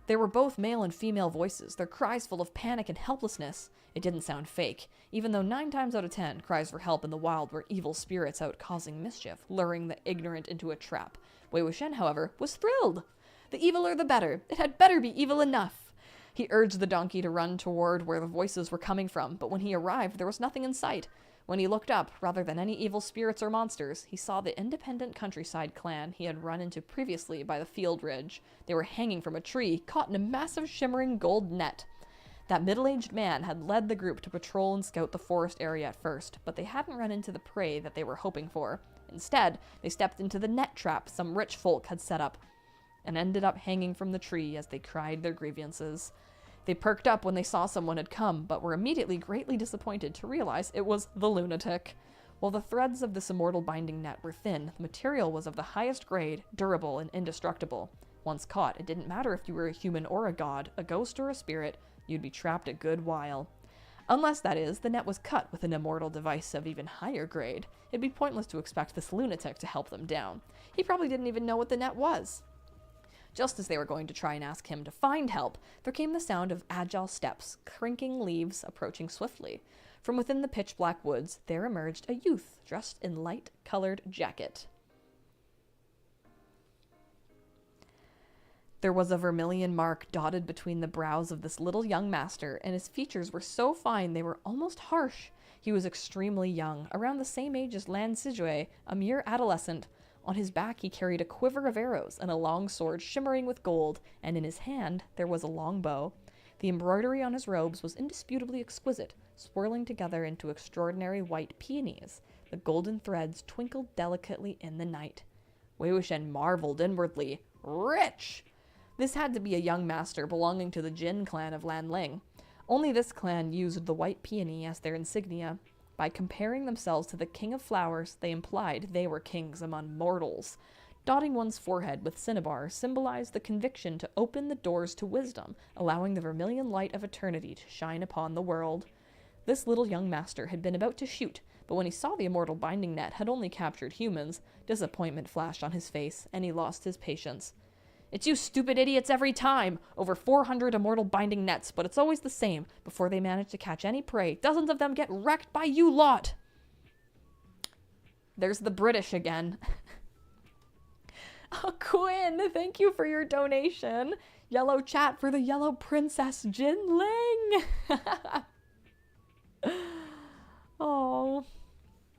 They were both male and female voices, their cries full of panic and helplessness. It didn't sound fake, even though 9 times out of 10, cries for help in the wild were evil spirits out causing mischief, luring the ignorant into a trap. Wei Wuxian, however, was thrilled. The eviler the better. It had better be evil enough. He urged the donkey to run toward where the voices were coming from, but when he arrived, there was nothing in sight. When he looked up, rather than any evil spirits or monsters, he saw the independent countryside clan he had run into previously by the field ridge. They were hanging from a tree, caught in a massive shimmering gold net. That middle-aged man had led the group to patrol and scout the forest area at first, but they hadn't run into the prey that they were hoping for. Instead, they stepped into the net trap some rich folk had set up, and ended up hanging from the tree as they cried their grievances. They perked up when they saw someone had come, but were immediately greatly disappointed to realize it was the lunatic. While the threads of this immortal binding net were thin, the material was of the highest grade, durable, and indestructible. Once caught, it didn't matter if you were a human or a god, a ghost or a spirit, you'd be trapped a good while. Unless, that is, the net was cut with an immortal device of even higher grade. It'd be pointless to expect this lunatic to help them down. He probably didn't even know what the net was. Just as they were going to try and ask him to find help, there came the sound of agile steps, crinking leaves approaching swiftly. From within the pitch-black woods, there emerged a youth dressed in light-colored jacket. There was a vermilion mark dotted between the brows of this little young master, and his features were so fine they were almost harsh. He was extremely young, around the same age as Lan Wangji, a mere adolescent. On his back he carried a quiver of arrows and a long sword shimmering with gold, and in his hand there was a long bow. The embroidery on his robes was indisputably exquisite, swirling together into extraordinary white peonies. The golden threads twinkled delicately in the night. Wei Wuxian marveled inwardly. Rich! This had to be a young master belonging to the Jin clan of Lan Ling. Only this clan used the white peony as their insignia. By comparing themselves to the king of flowers, they implied they were kings among mortals. Dotting one's forehead with cinnabar symbolized the conviction to open the doors to wisdom, allowing the vermilion light of eternity to shine upon the world. This little young master had been about to shoot, but when he saw the immortal binding net had only captured humans, disappointment flashed on his face, and he lost his patience. It's you stupid idiots every time! Over 400 immortal binding nets, but it's always the same. Before they manage to catch any prey, dozens of them get wrecked by you lot! There's the British again. Oh, Quinn, thank you for your donation. Yellow chat for the yellow princess Jin Ling. Oh,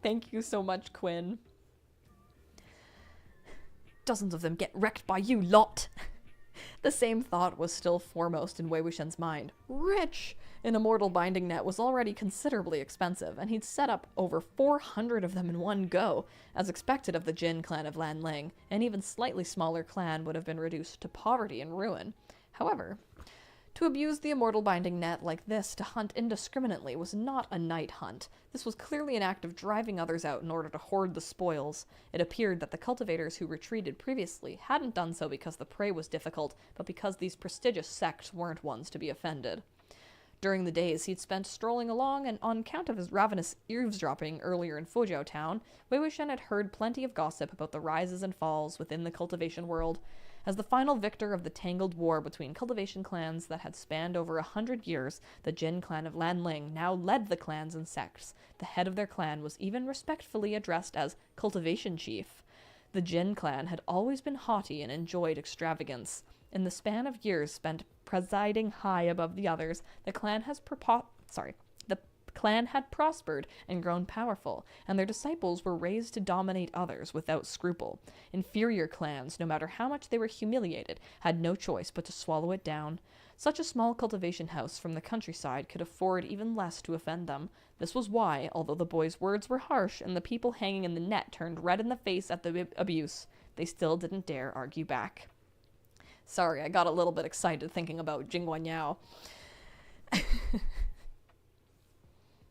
thank you so much, Quinn. Dozens of them get wrecked by you lot. The same thought was still foremost in Wei Wuxian's mind. Rich! An immortal binding net was already considerably expensive, and he'd set up over 400 of them in one go. As expected of the Jin clan of Lan Ling, an even slightly smaller clan would have been reduced to poverty and ruin. However, to abuse the immortal binding net like this to hunt indiscriminately was not a night hunt. This was clearly an act of driving others out in order to hoard the spoils. It appeared that the cultivators who retreated previously hadn't done so because the prey was difficult, but because these prestigious sects weren't ones to be offended. During the days he'd spent strolling along, and on account of his ravenous eavesdropping earlier in Fuzhou town, Wei Wuxian had heard plenty of gossip about the rises and falls within the cultivation world. As the final victor of the tangled war between cultivation clans that had spanned over 100 years, the Jin clan of Lan Ling now led the clans and sects. The head of their clan was even respectfully addressed as cultivation chief. The Jin clan had always been haughty and enjoyed extravagance. In the span of years spent presiding high above the others, the clan had prospered and grown powerful, and their disciples were raised to dominate others without scruple. Inferior clans, no matter how much they were humiliated, had no choice but to swallow it down. Such a small cultivation house from the countryside could afford even less to offend them. This was why, although the boys' words were harsh and the people hanging in the net turned red in the face at the abuse, they still didn't dare argue back. Sorry, I got a little bit excited thinking about Jingguanyao.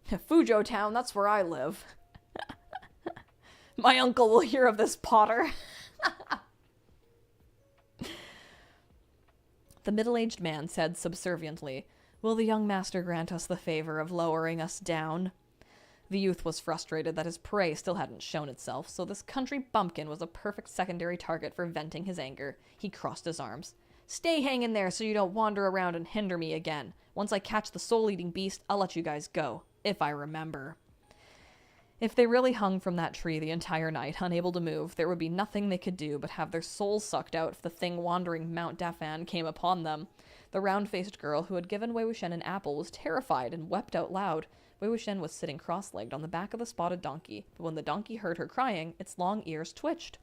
Fuzhou town, that's where I live. My uncle will hear of this, Potter. The middle-aged man said subserviently, "Will the young master grant us the favor of lowering us down?" The youth was frustrated that his prey still hadn't shown itself, so this country bumpkin was a perfect secondary target for venting his anger. He crossed his arms. "Stay hanging there so you don't wander around and hinder me again. Once I catch the soul-eating beast, I'll let you guys go. If I remember." If they really hung from that tree the entire night, unable to move, there would be nothing they could do but have their souls sucked out if the thing wandering Mount Dafan came upon them. The round-faced girl who had given Wei Wuxian an apple was terrified and wept out loud. Wei Wuxian was sitting cross-legged on the back of the spotted donkey, but when the donkey heard her crying, its long ears twitched.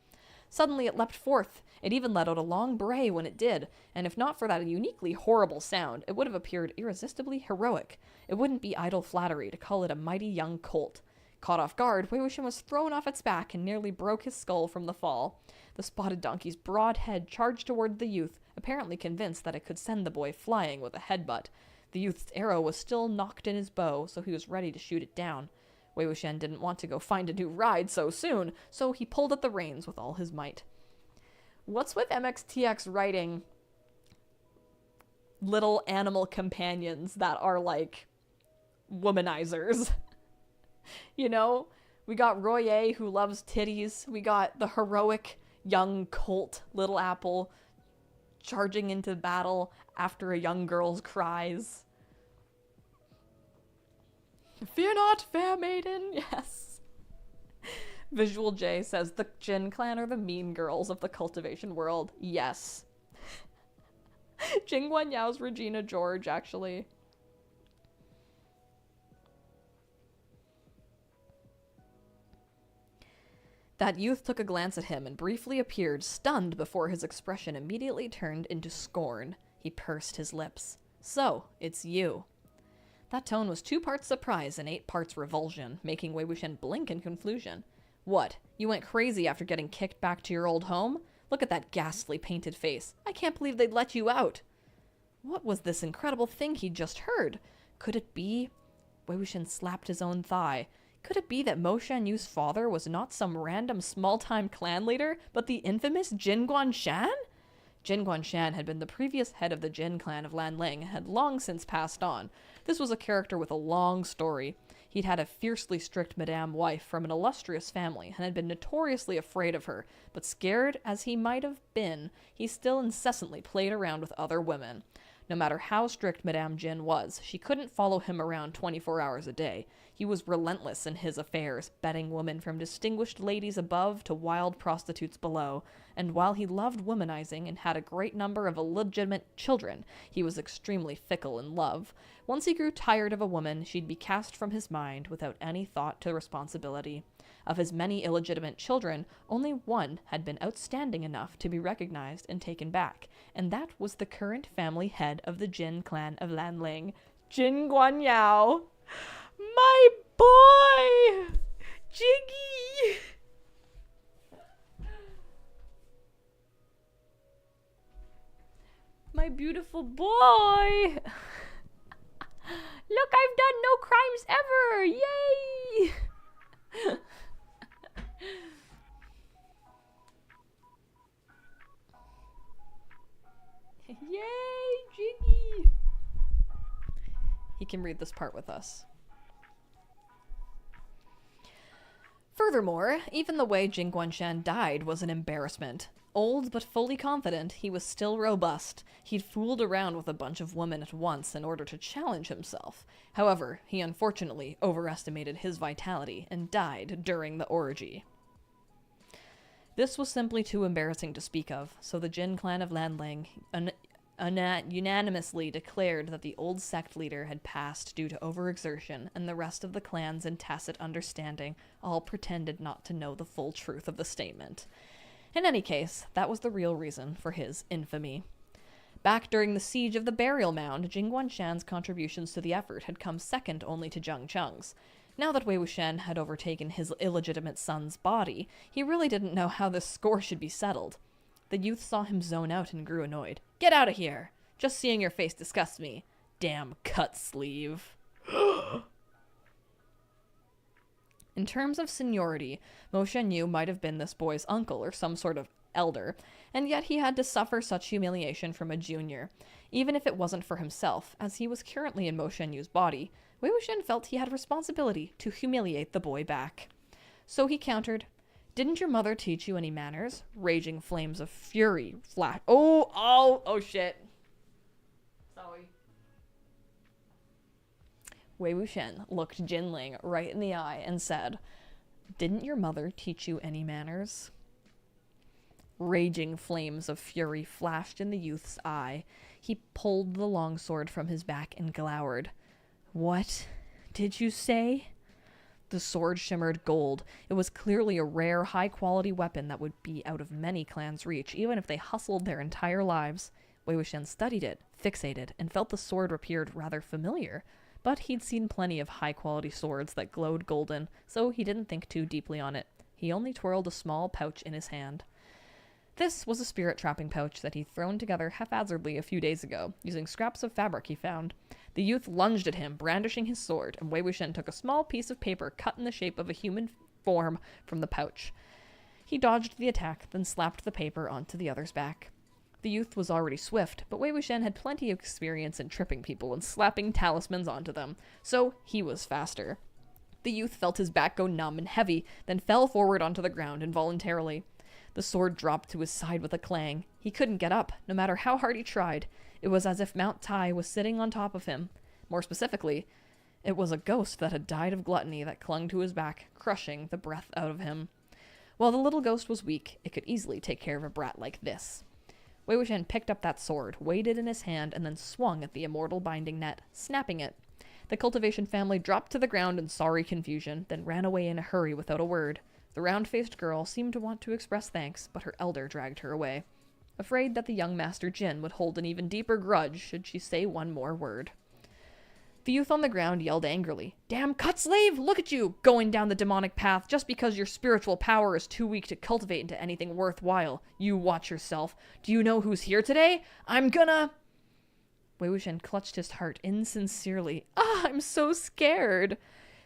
Suddenly it leapt forth. It even let out a long bray when it did, and if not for that uniquely horrible sound, it would have appeared irresistibly heroic. It wouldn't be idle flattery to call it a mighty young colt. Caught off guard, Wei Wuxian was thrown off its back and nearly broke his skull from the fall. The spotted donkey's broad head charged toward the youth, apparently convinced that it could send the boy flying with a headbutt. The youth's arrow was still knocked in his bow, so he was ready to shoot it down. Wei Wuxian didn't want to go find a new ride so soon, so he pulled at the reins with all his might. What's with MXTX writing little animal companions that are like womanizers? You know, we got Royer who loves titties. We got the heroic young colt, Little Apple, charging into battle after a young girl's cries. Fear not, fair maiden. Yes. Visual J says the Jin clan are the mean girls of the cultivation world. Yes. Jing Guanyao's Regina George, actually. That youth took a glance at him and briefly appeared, stunned before his expression immediately turned into scorn. He pursed his lips. So, it's you. That tone was 2 parts surprise and 8 parts revulsion, making Wei Wuxian blink in confusion. What? You went crazy after getting kicked back to your old home? Look at that ghastly painted face. I can't believe they'd let you out. What was this incredible thing he'd just heard? Could it be? Wei Wuxian slapped his own thigh. Could it be that Mo Shan-yu's father was not some random small-time clan leader, but the infamous Jin Guanshan? Jin Guanshan had been the previous head of the Jin clan of Lan Ling and had long since passed on. This was a character with a long story. He'd had a fiercely strict madame wife from an illustrious family and had been notoriously afraid of her, but scared as he might have been, he still incessantly played around with other women. No matter how strict Madame Jin was, she couldn't follow him around 24 hours a day. He was relentless in his affairs, betting women from distinguished ladies above to wild prostitutes below, and while he loved womanizing and had a great number of illegitimate children, he was extremely fickle in love. Once he grew tired of a woman, she'd be cast from his mind without any thought to responsibility. Of his many illegitimate children, only one had been outstanding enough to be recognized and taken back, and that was the current family head of the Jin clan of Lan Ling, Jin Guanyao. My boy! Jiggy! My beautiful boy! Look, I've done no crimes ever! Yay! Yay, Jiggy! He can read this part with us. Furthermore, even the way Jing Guanshan died was an embarrassment. Old but fully confident, he was still robust. He'd fooled around with a bunch of women at once in order to challenge himself. However, he unfortunately overestimated his vitality and died during the orgy. This was simply too embarrassing to speak of, so the Jin clan of Lan Ling unanimously declared that the old sect leader had passed due to overexertion, and the rest of the clans, in tacit understanding, all pretended not to know the full truth of the statement. In any case, that was the real reason for his infamy. Back during the siege of the burial mound, Jing Guanshan's contributions to the effort had come second only to Zheng Cheng's. Now that Wei Wuxian had overtaken his illegitimate son's body, he really didn't know how this score should be settled. The youth saw him zone out and grew annoyed. Get out of here! Just seeing your face disgusts me. Damn cut sleeve. In terms of seniority, Mo Shan-yu might have been this boy's uncle or some sort of elder, and yet he had to suffer such humiliation from a junior. Even if it wasn't for himself, as he was currently in Mo Shan-yu's body, Wei Wuxian felt he had a responsibility to humiliate the boy back. So he countered, "Didn't your mother teach you any manners?" Raging flames of fury flash. Oh shit. Sorry. Wei Wuxian looked Jin Ling right in the eye and said, "Didn't your mother teach you any manners?" Raging flames of fury flashed in the youth's eye. He pulled the longsword from his back and glowered. "What did you say?" The sword shimmered gold. It was clearly a rare, high-quality weapon that would be out of many clans' reach, even if they hustled their entire lives. Wei Wuxian studied it, fixated, and felt the sword appeared rather familiar. But he'd seen plenty of high-quality swords that glowed golden, so he didn't think too deeply on it. He only twirled a small pouch in his hand. This was a spirit trapping pouch that he'd thrown together haphazardly a few days ago, using scraps of fabric he found. The youth lunged at him, brandishing his sword, and Wei Wuxian took a small piece of paper cut in the shape of a human form from the pouch. He dodged the attack, then slapped the paper onto the other's back. The youth was already swift, but Wei Wuxian had plenty of experience in tripping people and slapping talismans onto them, so he was faster. The youth felt his back go numb and heavy, then fell forward onto the ground involuntarily. The sword dropped to his side with a clang. He couldn't get up, no matter how hard he tried. It was as if Mount Tai was sitting on top of him. More specifically, it was a ghost that had died of gluttony that clung to his back, crushing the breath out of him. While the little ghost was weak, it could easily take care of a brat like this. Wei Wuxian picked up that sword, weighed it in his hand, and then swung at the immortal binding net, snapping it. The cultivation family dropped to the ground in sorry confusion, then ran away in a hurry without a word. The round-faced girl seemed to want to express thanks, but her elder dragged her away, afraid that the young Master Jin would hold an even deeper grudge should she say one more word. The youth on the ground yelled angrily, "Damn cut slave! Look at you, going down the demonic path just because your spiritual power is too weak to cultivate into anything worthwhile. You watch yourself. Do you know who's here today? I'm gonna..." Wei Wuxian clutched his heart insincerely. I'm so scared.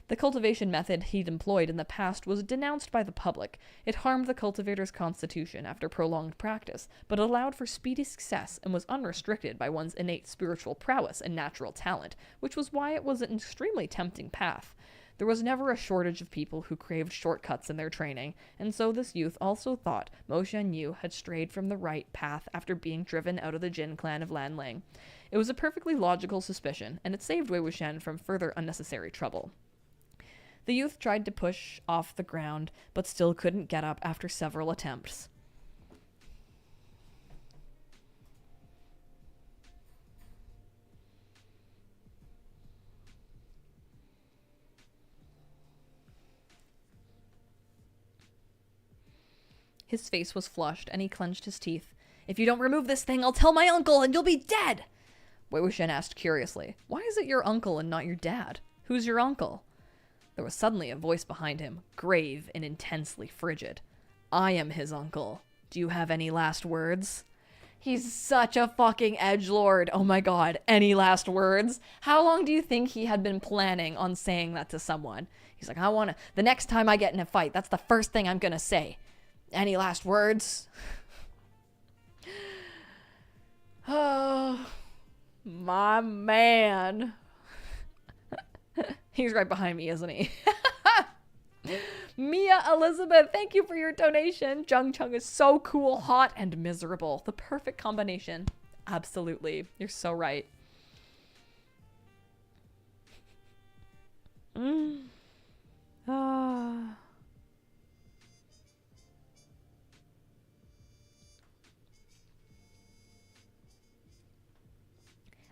The cultivation method he'd employed in the past was denounced by the public. It harmed the cultivator's constitution after prolonged practice, but allowed for speedy success and was unrestricted by one's innate spiritual prowess and natural talent, which was why it was an extremely tempting path. There was never a shortage of people who craved shortcuts in their training, and so this youth also thought Mo Shanyu had strayed from the right path after being driven out of the Jin clan of Lan Wangji. It was a perfectly logical suspicion, and it saved Wei Wuxian from further unnecessary trouble. The youth tried to push off the ground, but still couldn't get up after several attempts. His face was flushed, and he clenched his teeth. "If you don't remove this thing, I'll tell my uncle, and you'll be dead!" Wei Wuxian asked curiously, "Why is it your uncle and not your dad? Who's your uncle?" There was suddenly a voice behind him, grave and intensely frigid. "I am his uncle. Do you have any last words?" He's such a fucking edgelord. Oh my god, any last words? How long do you think he had been planning on saying that to someone? He's like, the next time I get in a fight, that's the first thing I'm gonna say. Any last words? Oh, my man. He's right behind me, isn't he? Mia Elizabeth, thank you for your donation. Jung Chung is so cool, hot, and miserable. The perfect combination. Absolutely. You're so right.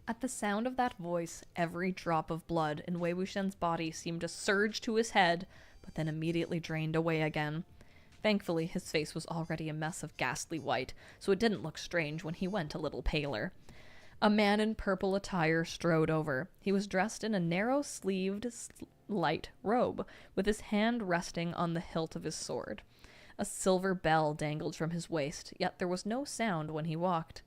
At the sound of that voice, every drop of blood in Wei Wuxian's body seemed to surge to his head, but then immediately drained away again. Thankfully, his face was already a mess of ghastly white, so it didn't look strange when he went a little paler. A man in purple attire strode over. He was dressed in a narrow-sleeved, light robe, with his hand resting on the hilt of his sword. A silver bell dangled from his waist, yet there was no sound when he walked.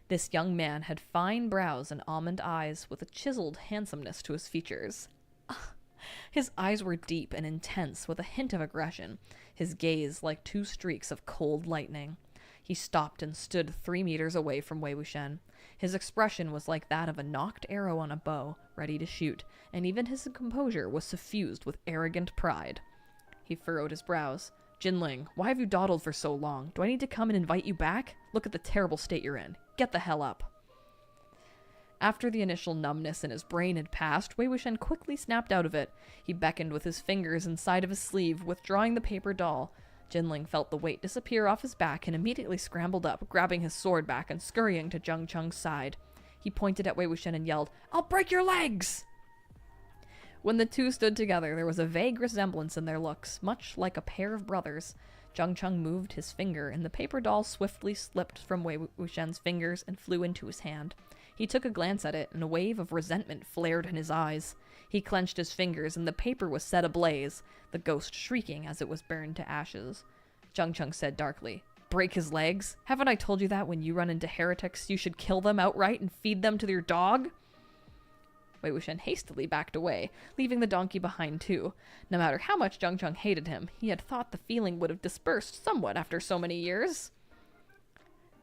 This young man had fine brows and almond eyes, with a chiseled handsomeness to his features. His eyes were deep and intense, with a hint of aggression, his gaze like two streaks of cold lightning. He stopped and stood 3 meters away from Wei Wuxian. His expression was like that of a nocked arrow on a bow, ready to shoot, and even his composure was suffused with arrogant pride. He furrowed his brows. "Jin Ling, why have you dawdled for so long? Do I need to come and invite you back? Look at the terrible state you're in. Get the hell up." After the initial numbness in his brain had passed, Wei Wuxian quickly snapped out of it. He beckoned with his fingers inside of his sleeve, withdrawing the paper doll. Jin Ling felt the weight disappear off his back and immediately scrambled up, grabbing his sword back and scurrying to Jung Chung's side. He pointed at Wei Wuxian and yelled, "I'll break your legs!" When the two stood together, there was a vague resemblance in their looks, much like a pair of brothers. Jung Chung moved his finger, and the paper doll swiftly slipped from Wei Wuxian's fingers and flew into his hand. He took a glance at it, and a wave of resentment flared in his eyes. He clenched his fingers, and the paper was set ablaze, the ghost shrieking as it was burned to ashes. Jiang said darkly, "Break his legs? Haven't I told you that when you run into heretics, you should kill them outright and feed them to your dog?" Wei Wuxian hastily backed away, leaving the donkey behind too. No matter how much Jiang hated him, he had thought the feeling would have dispersed somewhat after so many years.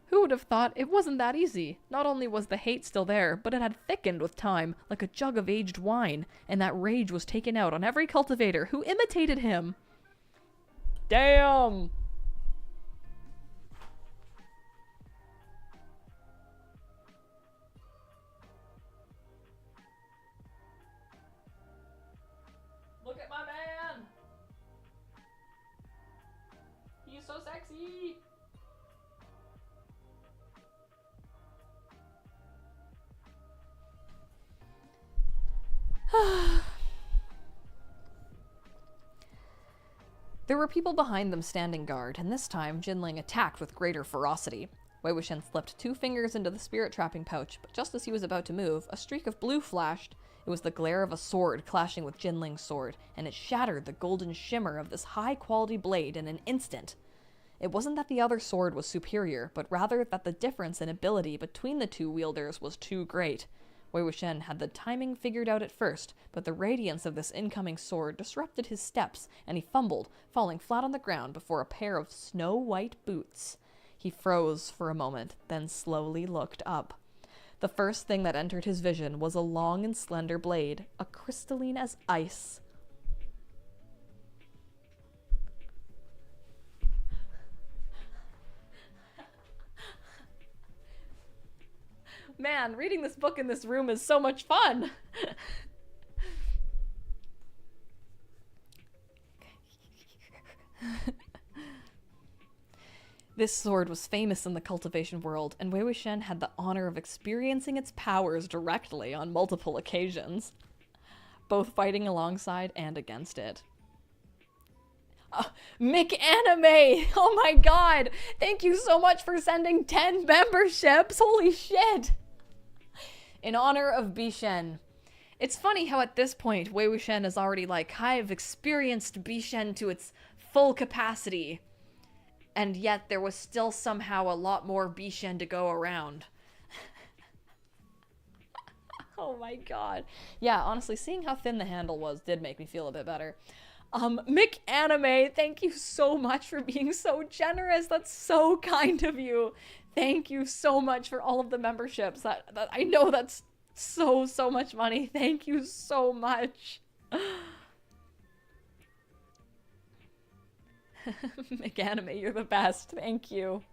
Who would have thought it wasn't that easy? Not only was the hate still there, but it had thickened with time, like a jug of aged wine, and that rage was taken out on every cultivator who imitated him. Damn! Look at my man! He's so sexy! There were people behind them standing guard, and this time Jin Ling attacked with greater ferocity. Wei Wuxian slipped 2 fingers into the spirit trapping pouch, but just as he was about to move, a streak of blue flashed. It was the glare of a sword clashing with Jin Ling's sword, and it shattered the golden shimmer of this high-quality blade in an instant. It wasn't that the other sword was superior, but rather that the difference in ability between the two wielders was too great. Wei Wuxian had the timing figured out at first, but the radiance of this incoming sword disrupted his steps, and he fumbled, falling flat on the ground before a pair of snow-white boots. He froze for a moment, then slowly looked up. The first thing that entered his vision was a long and slender blade, a crystalline as ice. Man, reading this book in this room is so much fun! This sword was famous in the cultivation world, and Wei Wuxian had the honor of experiencing its powers directly on multiple occasions, both fighting alongside and against it. Mick Anime! Oh my god! Thank you so much for sending 10 memberships! Holy shit! In honor of Bishen. It's funny how at this point, Wei Wuxian is already like, I've experienced Bishen to its full capacity. And yet there was still somehow a lot more Bishen to go around. Oh my god. Yeah, honestly, seeing how thin the handle was did make me feel a bit better. Mick Anime, thank you so much for being so generous. That's so kind of you. Thank you so much for all of the memberships. That I know that's so much money. Thank you so much. Mick Anime, you're the best. Thank you.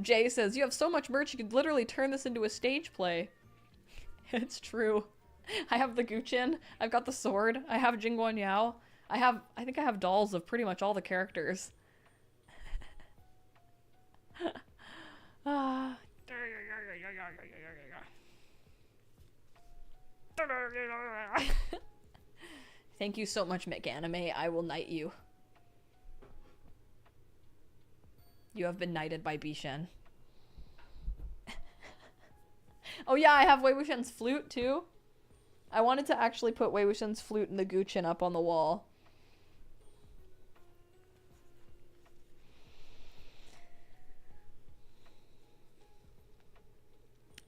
Jay says, you have so much merch you could literally turn this into a stage play. It's true. I have the Guqin, I've got the sword, I have Jingguan Yao, I think I have dolls of pretty much all the characters. Thank you so much, Mick Anime. I will knight you. You have been knighted by Bishen. Oh yeah, I have Wei Wuxian's flute too. I wanted to actually put Wei Wuxian's flute and the Guqin up on the wall.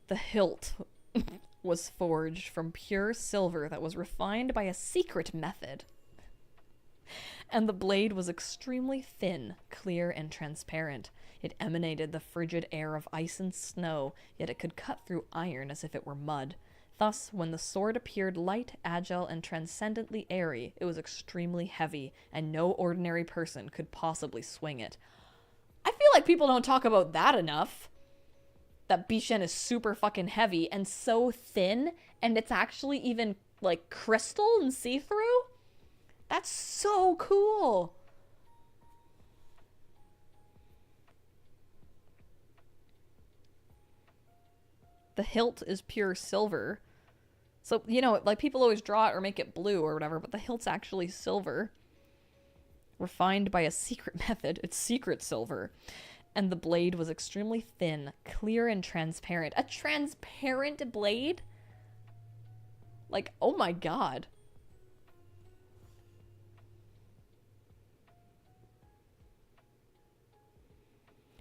The hilt was forged from pure silver that was refined by a secret method. And the blade was extremely thin, clear, and transparent. It emanated the frigid air of ice and snow, yet it could cut through iron as if it were mud. Thus, when the sword appeared light, agile, and transcendently airy, it was extremely heavy, and no ordinary person could possibly swing it. I feel like people don't talk about that enough. That Bishen is super fucking heavy and so thin, and it's actually even, like, crystal and see-through? That's so cool! The hilt is pure silver. So, you know, like, people always draw it or make it blue or whatever, but the hilt's actually silver. Refined by a secret method. It's secret silver. And the blade was extremely thin, clear and transparent. A transparent blade? Like, oh my god.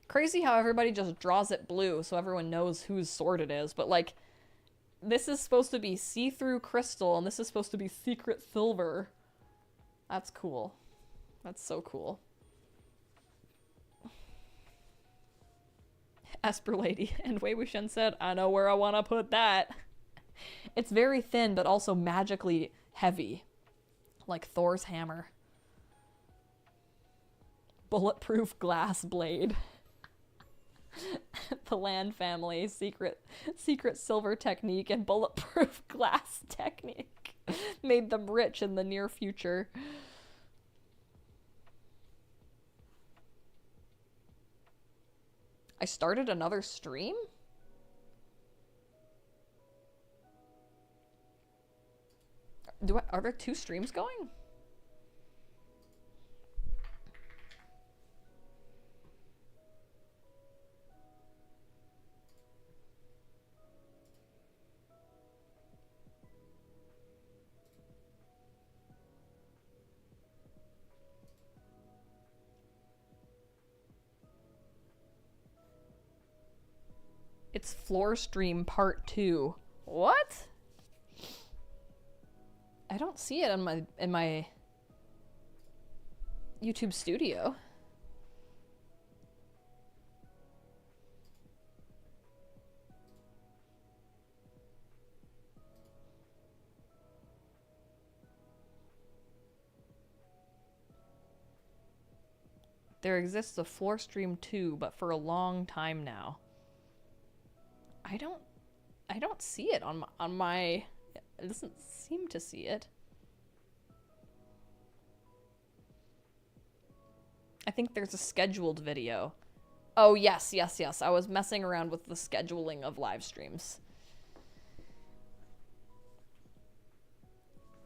Crazy how everybody just draws it blue so everyone knows whose sword it is, but like, this is supposed to be see-through crystal and this is supposed to be secret silver. That's cool. That's so cool. Esper Lady and Wei Wuxian said, I know where I want to put that. It's very thin, but also magically heavy. Like Thor's hammer. Bulletproof glass blade. The Lan family secret silver technique and bulletproof glass technique made them rich in the near future. I started another stream? Are there 2 streams going? It's floor stream part 2. What? I don't see it in my YouTube studio. There exists a floor stream 2, but for a long time now. I don't see it on my it doesn't seem to see it. I think there's a scheduled video. Oh, yes. I was messing around with the scheduling of live streams.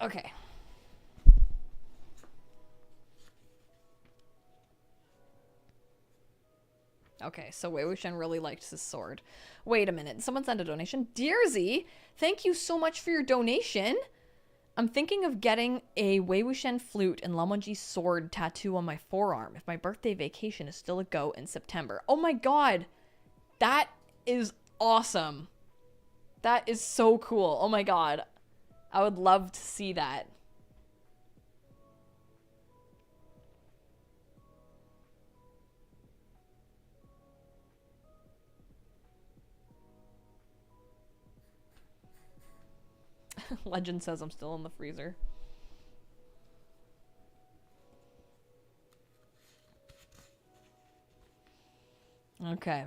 Okay. Okay, so Wei Wuxian really liked his sword. Wait a minute, someone sent a donation. Dearsy, thank you so much for your donation. I'm thinking of getting a Wei Wuxian flute and Lan Wangji sword tattoo on my forearm if my birthday vacation is still a go in September. Oh my god, that is awesome. That is so cool. Oh my god, I would love to see that. Legend says I'm still in the freezer. Okay.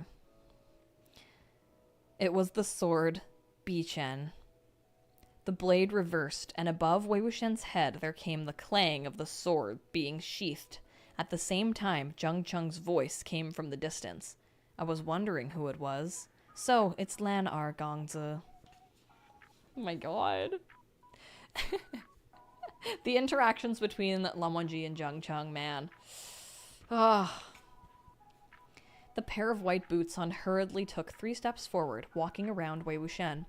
It was the sword, Bichen. The blade reversed, and above Wei Wuxian's head there came the clang of the sword being sheathed. At the same time, Jiang Cheng's voice came from the distance. I was wondering who it was. So, it's Lan Gongzi. Oh my god. The interactions between Lan Wangji and Jiang Cheng, man. Ah. The pair of white boots on hurriedly took 3 steps forward, walking around Wei Wuxian.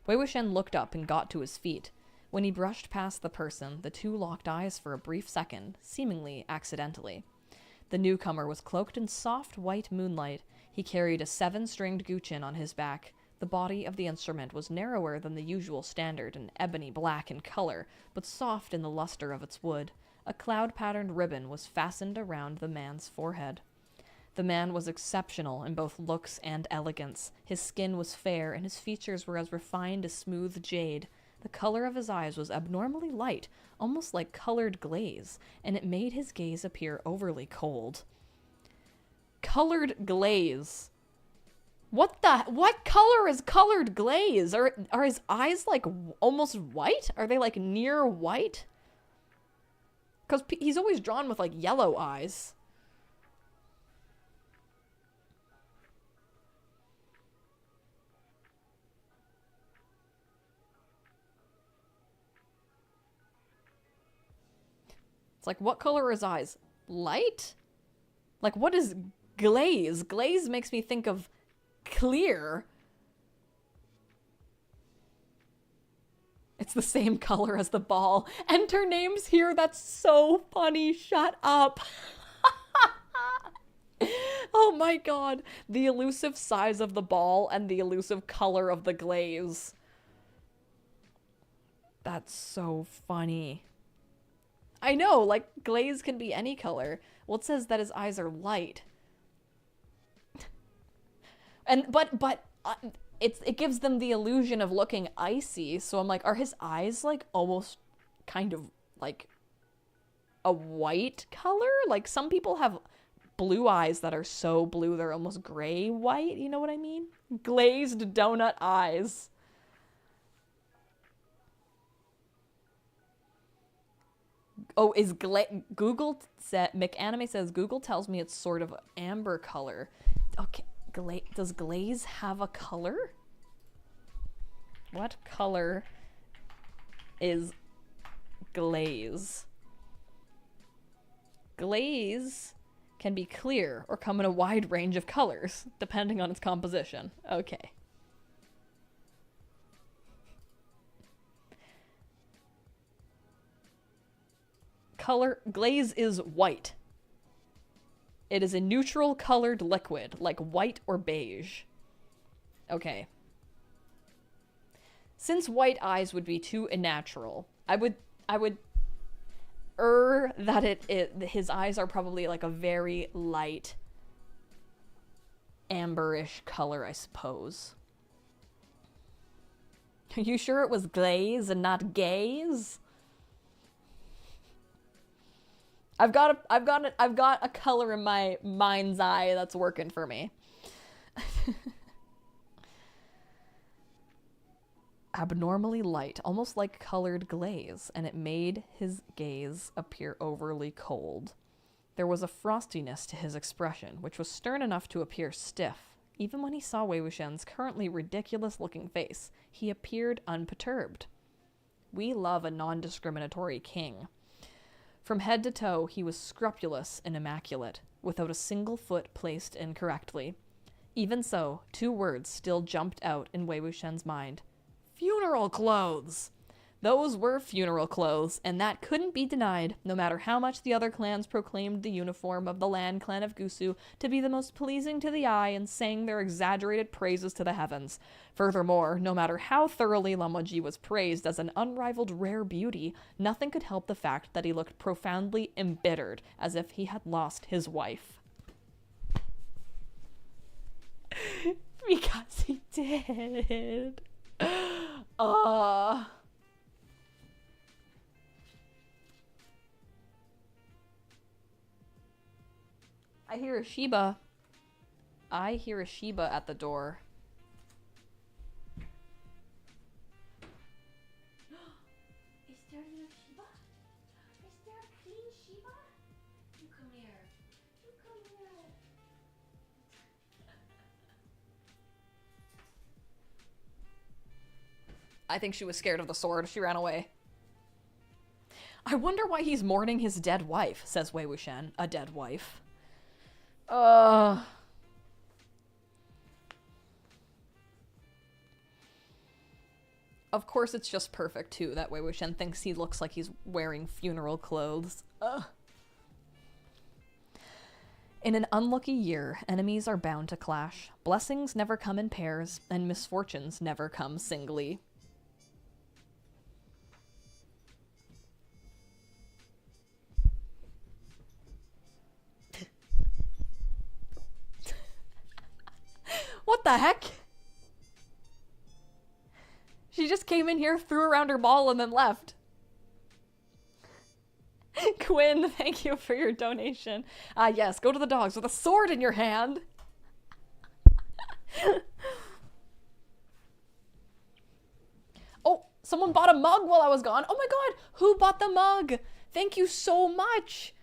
Wei Wuxian looked up and got to his feet. When he brushed past the person, the 2 locked eyes for a brief second, seemingly accidentally. The newcomer was cloaked in soft white moonlight. He carried a 7-stringed guqin on his back. The body of the instrument was narrower than the usual standard and ebony black in color, but soft in the luster of its wood. A cloud-patterned ribbon was fastened around the man's forehead. The man was exceptional in both looks and elegance. His skin was fair, and his features were as refined as smooth jade. The color of his eyes was abnormally light, almost like colored glaze, and it made his gaze appear overly cold. Colored glaze. What color is colored glaze? Are his eyes like almost white? Are they like near white? Because he's always drawn with like yellow eyes. It's like, what color are his eyes? Light? Like, what is Glaze. Glaze makes me think of clear. It's the same color as the ball. Enter names here. That's so funny. Shut up. Oh my god. The elusive size of the ball and the elusive color of the glaze. That's so funny. I know, like, glaze can be any color. Well, it says that his eyes are light. But it gives them the illusion of looking icy, so I'm like, are his eyes, like, almost kind of, like, a white color? Like, some people have blue eyes that are so blue they're almost gray-white, you know what I mean? Glazed donut eyes. Oh, Google said, McAnime says, Google tells me it's sort of amber color. Okay, does glaze have a color? What color is glaze? Glaze can be clear or come in a wide range of colors, depending on its composition. Okay. Glaze is white. It is a neutral colored liquid, like white or beige. Okay. Since white eyes would be too unnatural, I would that his eyes are probably like a very light amberish color, I suppose. Are you sure it was glaze and not gaze? I've got a color in my mind's eye that's working for me. Abnormally light, almost like colored glaze, and it made his gaze appear overly cold. There was a frostiness to his expression, which was stern enough to appear stiff. Even when he saw Wei Wuxian's currently ridiculous-looking face, he appeared unperturbed. We love a non-discriminatory king. From head to toe, he was scrupulous and immaculate, without a single foot placed incorrectly. Even so, two words still jumped out in Wei Wuxian's mind. Funeral clothes! Those were funeral clothes, and that couldn't be denied, no matter how much the other clans proclaimed the uniform of the Lan clan of Gusu to be the most pleasing to the eye and sang their exaggerated praises to the heavens. Furthermore, no matter how thoroughly Lan Wangji was praised as an unrivaled rare beauty, nothing could help the fact that he looked profoundly embittered, as if he had lost his wife. Because he did. I hear a Shiba. I hear a Shiba at the door. Is there a little Shiba? Is there a clean Shiba? You come here. You come here. I think she was scared of the sword. She ran away. I wonder why he's mourning his dead wife, says Wei Wuxian. A dead wife. Of course it's just perfect, too, that Wei Wuxian thinks he looks like he's wearing funeral clothes. In an unlucky year, enemies are bound to clash. Blessings never come in pairs, and misfortunes never come singly. What the heck? She just came in here, threw around her ball, and then left. Quinn, thank you for your donation. Yes, go to the dogs with a sword in your hand. Oh, someone bought a mug while I was gone. Oh my god, who bought the mug? Thank you so much.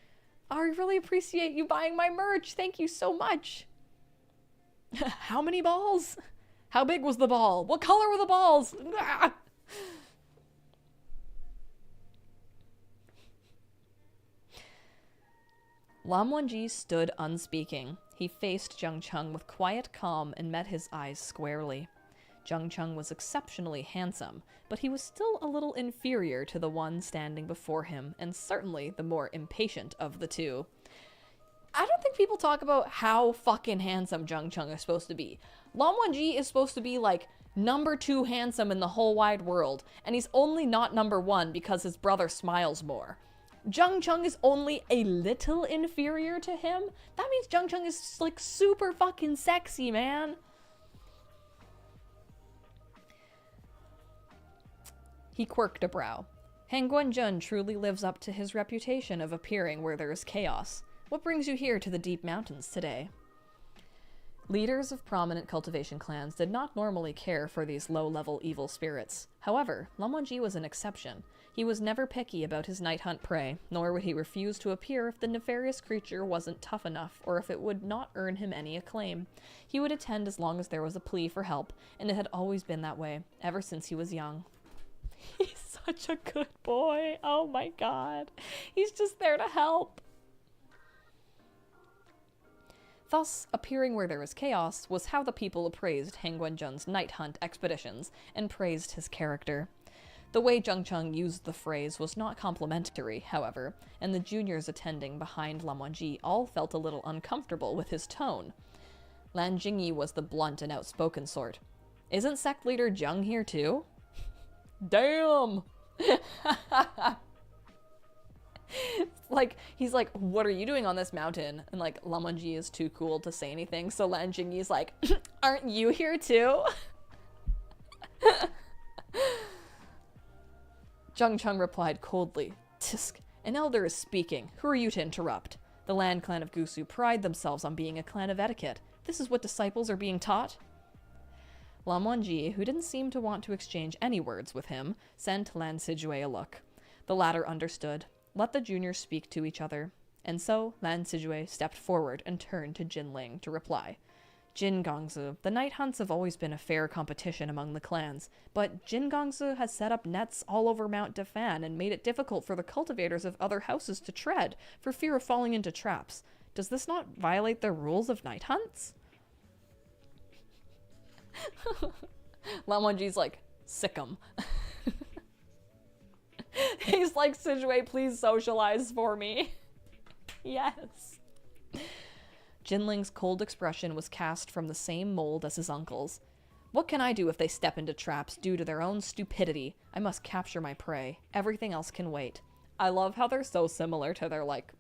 I really appreciate you buying my merch. Thank you so much. How many balls? How big was the ball? What color were the balls? Ah! Lan Wangji stood unspeaking. He faced Jiang Cheng with quiet calm and met his eyes squarely. Jiang Cheng was exceptionally handsome, but he was still a little inferior to the one standing before him, and certainly the more impatient of the two. I don't think people talk about how fucking handsome Jiang Cheng is supposed to be. Lan Wangji is supposed to be like number 2 handsome in the whole wide world, and he's only not number 1 because his brother smiles more. Jiang Cheng is only a little inferior to him? That means Jiang Cheng is like super fucking sexy, man. He quirked a brow. Han Guanzhun truly lives up to his reputation of appearing where there is chaos. What brings you here to the deep mountains today? Leaders of prominent cultivation clans did not normally care for these low-level evil spirits. However, Lan Wangji was an exception. He was never picky about his night hunt prey, nor would he refuse to appear if the nefarious creature wasn't tough enough or if it would not earn him any acclaim. He would attend as long as there was a plea for help, and it had always been that way, ever since he was young. He's such a good boy. Oh my god. He's just there to help. Thus, appearing where there was chaos was how the people appraised Han Guanzhun's night hunt expeditions and praised his character. The way Jiang Cheng used the phrase was not complimentary, however, and the juniors attending behind Lan Wangji all felt a little uncomfortable with his tone. Lan Jingyi was the blunt and outspoken sort. Isn't sect leader Jiang here too? Damn! Like, he's like, what are you doing on this mountain? And like, Lan Wangji is too cool to say anything, so Lan Jingyi's like, aren't you here too? Jiang Cheng replied coldly, Tisk, an elder is speaking. Who are you to interrupt? The Lan clan of Gusu pride themselves on being a clan of etiquette. This is what disciples are being taught? Lan Wangji, who didn't seem to want to exchange any words with him, sent Lan Sijue a look. The latter understood. Let the juniors speak to each other. And so, Lan Sijue stepped forward and turned to Jin Ling to reply. Jin Gongzi, the night hunts have always been a fair competition among the clans, but Jin Gongzi has set up nets all over Mount Dafan and made it difficult for the cultivators of other houses to tread, for fear of falling into traps. Does this not violate the rules of night hunts? Lan Wangji's like, sick 'em. He's like, Sijue, please socialize for me. Yes. Jin Ling's cold expression was cast from the same mold as his uncle's. What can I do if they step into traps due to their own stupidity? I must capture my prey. Everything else can wait. I love how they're so similar to their, like,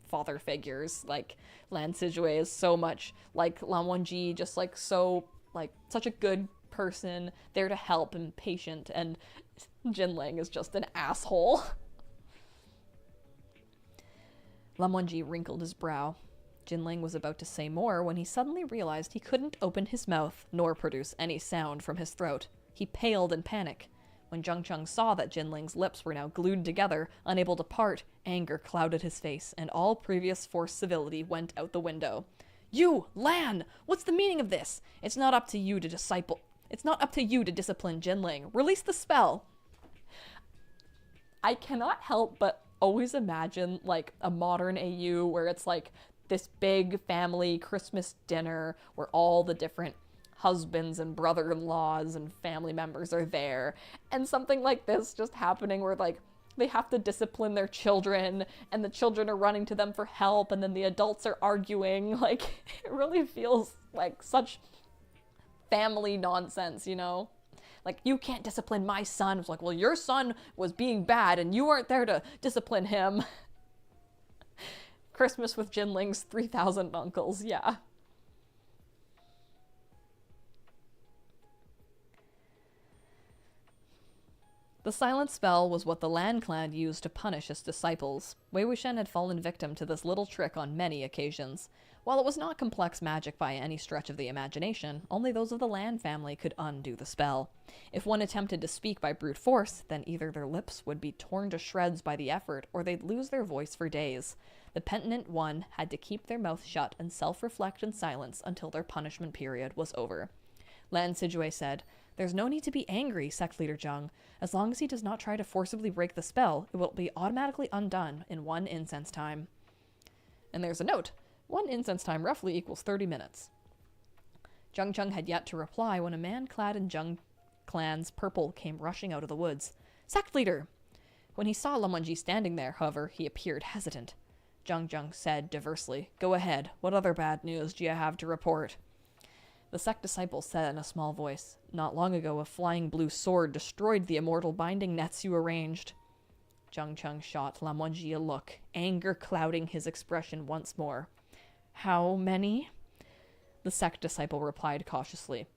father figures. Like, Lan Sijue is so much like Lan Wangji, just, like, so, like, such a good person, there to help and patient, and Jin Ling is just an asshole. Lan Wangji wrinkled his brow. Jin Ling was about to say more when he suddenly realized he couldn't open his mouth nor produce any sound from his throat. He paled in panic. When Jiang Cheng saw that Jin Ling's lips were now glued together, unable to part, anger clouded his face, and all previous forced civility went out the window. You, Lan! What's the meaning of this? It's not up to you to discipline Jin Ling. Release the spell! I cannot help but always imagine, like, a modern AU where it's, like, this big family Christmas dinner where all the different husbands and brother-in-laws and family members are there, and something like this just happening where, like, they have to discipline their children, and the children are running to them for help, and then the adults are arguing. Like, it really feels like such family nonsense, you know? Like, you can't discipline my son. It's like, well, your son was being bad, and you weren't there to discipline him. Christmas with Jin Ling's 3,000 uncles, yeah. The silent spell was what the Lan clan used to punish its disciples. Wei Wuxian had fallen victim to this little trick on many occasions. While it was not complex magic by any stretch of the imagination, only those of the Lan family could undo the spell. If one attempted to speak by brute force, then either their lips would be torn to shreds by the effort, or they'd lose their voice for days. The penitent one had to keep their mouth shut and self-reflect in silence until their punishment period was over. Lan Sijue said, "There's no need to be angry, sect leader Jiang. As long as he does not try to forcibly break the spell, it will be automatically undone in one incense time." And there's a note. 1 incense time roughly equals 30 minutes. Jiang Cheng had yet to reply when a man clad in Jiang clan's purple came rushing out of the woods. Sect leader! When he saw Lan Wangji standing there, however, he appeared hesitant. Jiang Cheng said diversely, Go ahead. What other bad news do you have to report? The sect disciple said in a small voice, Not long ago, a flying blue sword destroyed the immortal binding nets you arranged. Jiang Cheng shot Lan Wangji a look, anger clouding his expression once more. How many? The sect disciple replied cautiously.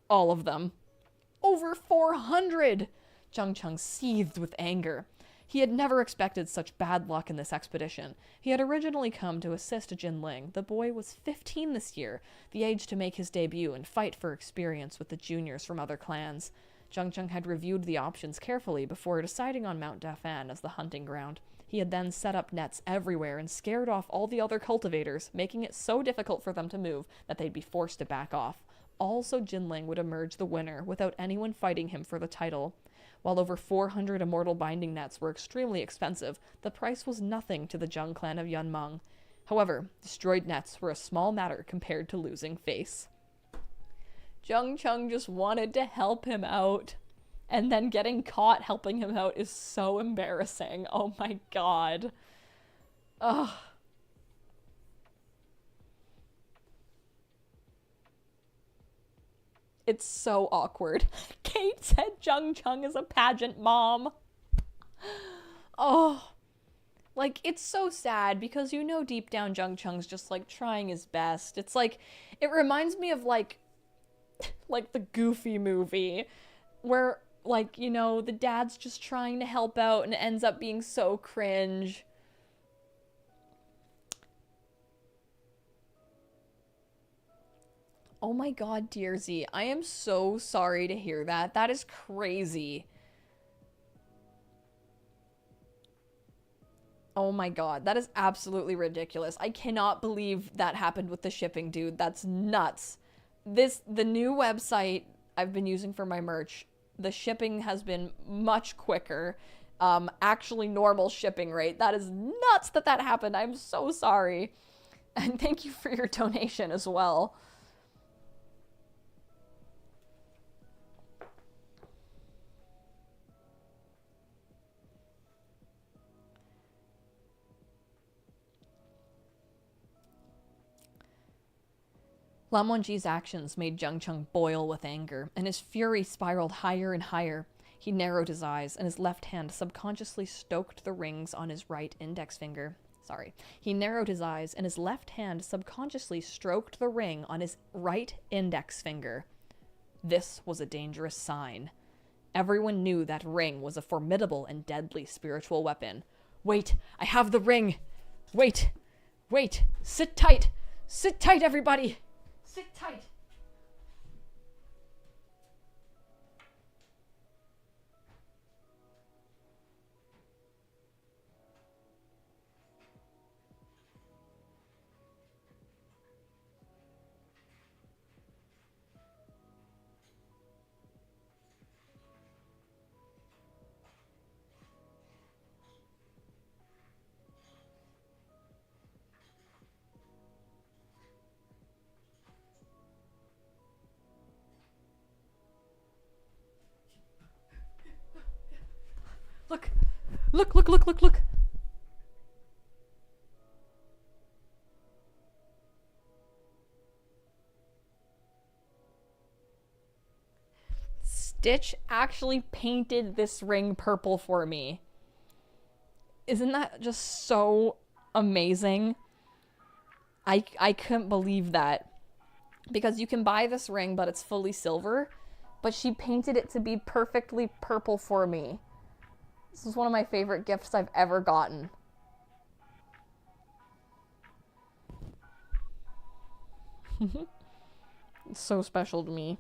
All of them. Over 400! Jiang Cheng seethed with anger. He had never expected such bad luck in this expedition. He had originally come to assist Jin Ling. The boy was 15 this year, the age to make his debut and fight for experience with the juniors from other clans. Jiang Cheng had reviewed the options carefully before deciding on Mount Dafan as the hunting ground. He had then set up nets everywhere and scared off all the other cultivators, making it so difficult for them to move that they'd be forced to back off. Also, Jin Ling would emerge the winner without anyone fighting him for the title. While over 400 immortal binding nets were extremely expensive, the price was nothing to the Jiang clan of Yunmeng. However, destroyed nets were a small matter compared to losing face. Jiang Cheng just wanted to help him out. And then getting caught helping him out is so embarrassing. Oh my god. Ugh. It's so awkward. Kate said Jiang Cheng is a pageant mom. Oh. Like, it's so sad because you know deep down Jiang Cheng's just, like, trying his best. It's like, it reminds me of, like the Goofy movie where, like, you know, the dad's just trying to help out and it ends up being so cringe. Oh my god, dear Z, I am so sorry to hear that. That is crazy. Oh my god, that is absolutely ridiculous. I cannot believe that happened with the shipping, dude. That's nuts. The new website I've been using for my merch, the shipping has been much quicker. Actually normal shipping rate. That is nuts that happened. I'm so sorry. And thank you for your donation as well. Lan Wangji's actions made Jiang Cheng boil with anger, and his fury spiraled higher and higher. He narrowed his eyes, and his left hand subconsciously stroked the rings on his right index finger. He narrowed his eyes, and his left hand subconsciously stroked the ring on his right index finger. This was a dangerous sign. Everyone knew that ring was a formidable and deadly spiritual weapon. Wait, I have the ring! Wait! Sit tight! Sit tight, everybody! Sit tight! Look. Stitch actually painted this ring purple for me. Isn't that just so amazing? I couldn't believe that. Because you can buy this ring, but it's fully silver. But she painted it to be perfectly purple for me. This is one of my favorite gifts I've ever gotten. It's so special to me.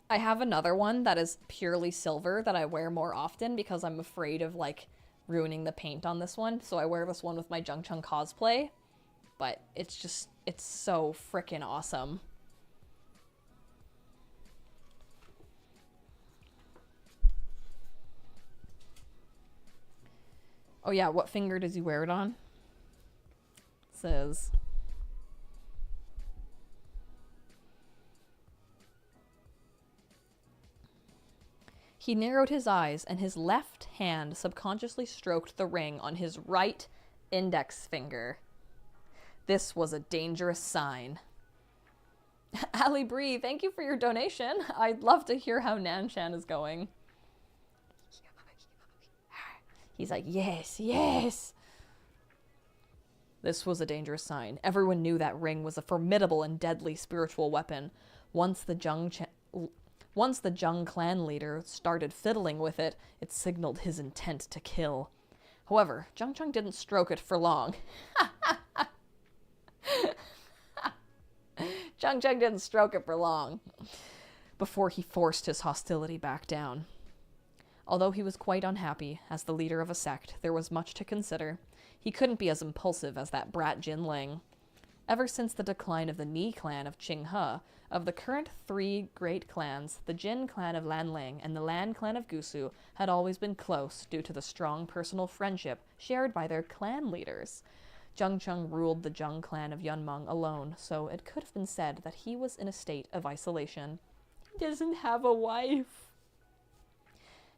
I have another one that is purely silver that I wear more often because I'm afraid of, like, ruining the paint on this one. So I wear this one with my Jiang Cheng cosplay. But it's just, it's so freaking awesome. Oh yeah, what finger does he wear it on? It says... He narrowed his eyes, and his left hand subconsciously stroked the ring on his right index finger. This was a dangerous sign. Ali Bree, thank you for your donation. I'd love to hear how Nanshan is going. He's like, yes, yes. This was a dangerous sign. Everyone knew that ring was a formidable and deadly spiritual weapon. Once the Jiang clan leader started fiddling with it, it signaled his intent to kill. However, Jiang Cheng didn't stroke it for long. Jiang Cheng didn't stroke it for long before he forced his hostility back down. Although he was quite unhappy, as the leader of a sect, there was much to consider. He couldn't be as impulsive as that brat Jin Ling. Ever since the decline of the Ni clan of Qing He, of the current 3 great clans, the Jin clan of Lan Ling and the Lan clan of Gusu had always been close due to the strong personal friendship shared by their clan leaders. Jiang Cheng ruled the Jiang clan of Yunmeng alone, so it could have been said that he was in a state of isolation. He doesn't have a wife.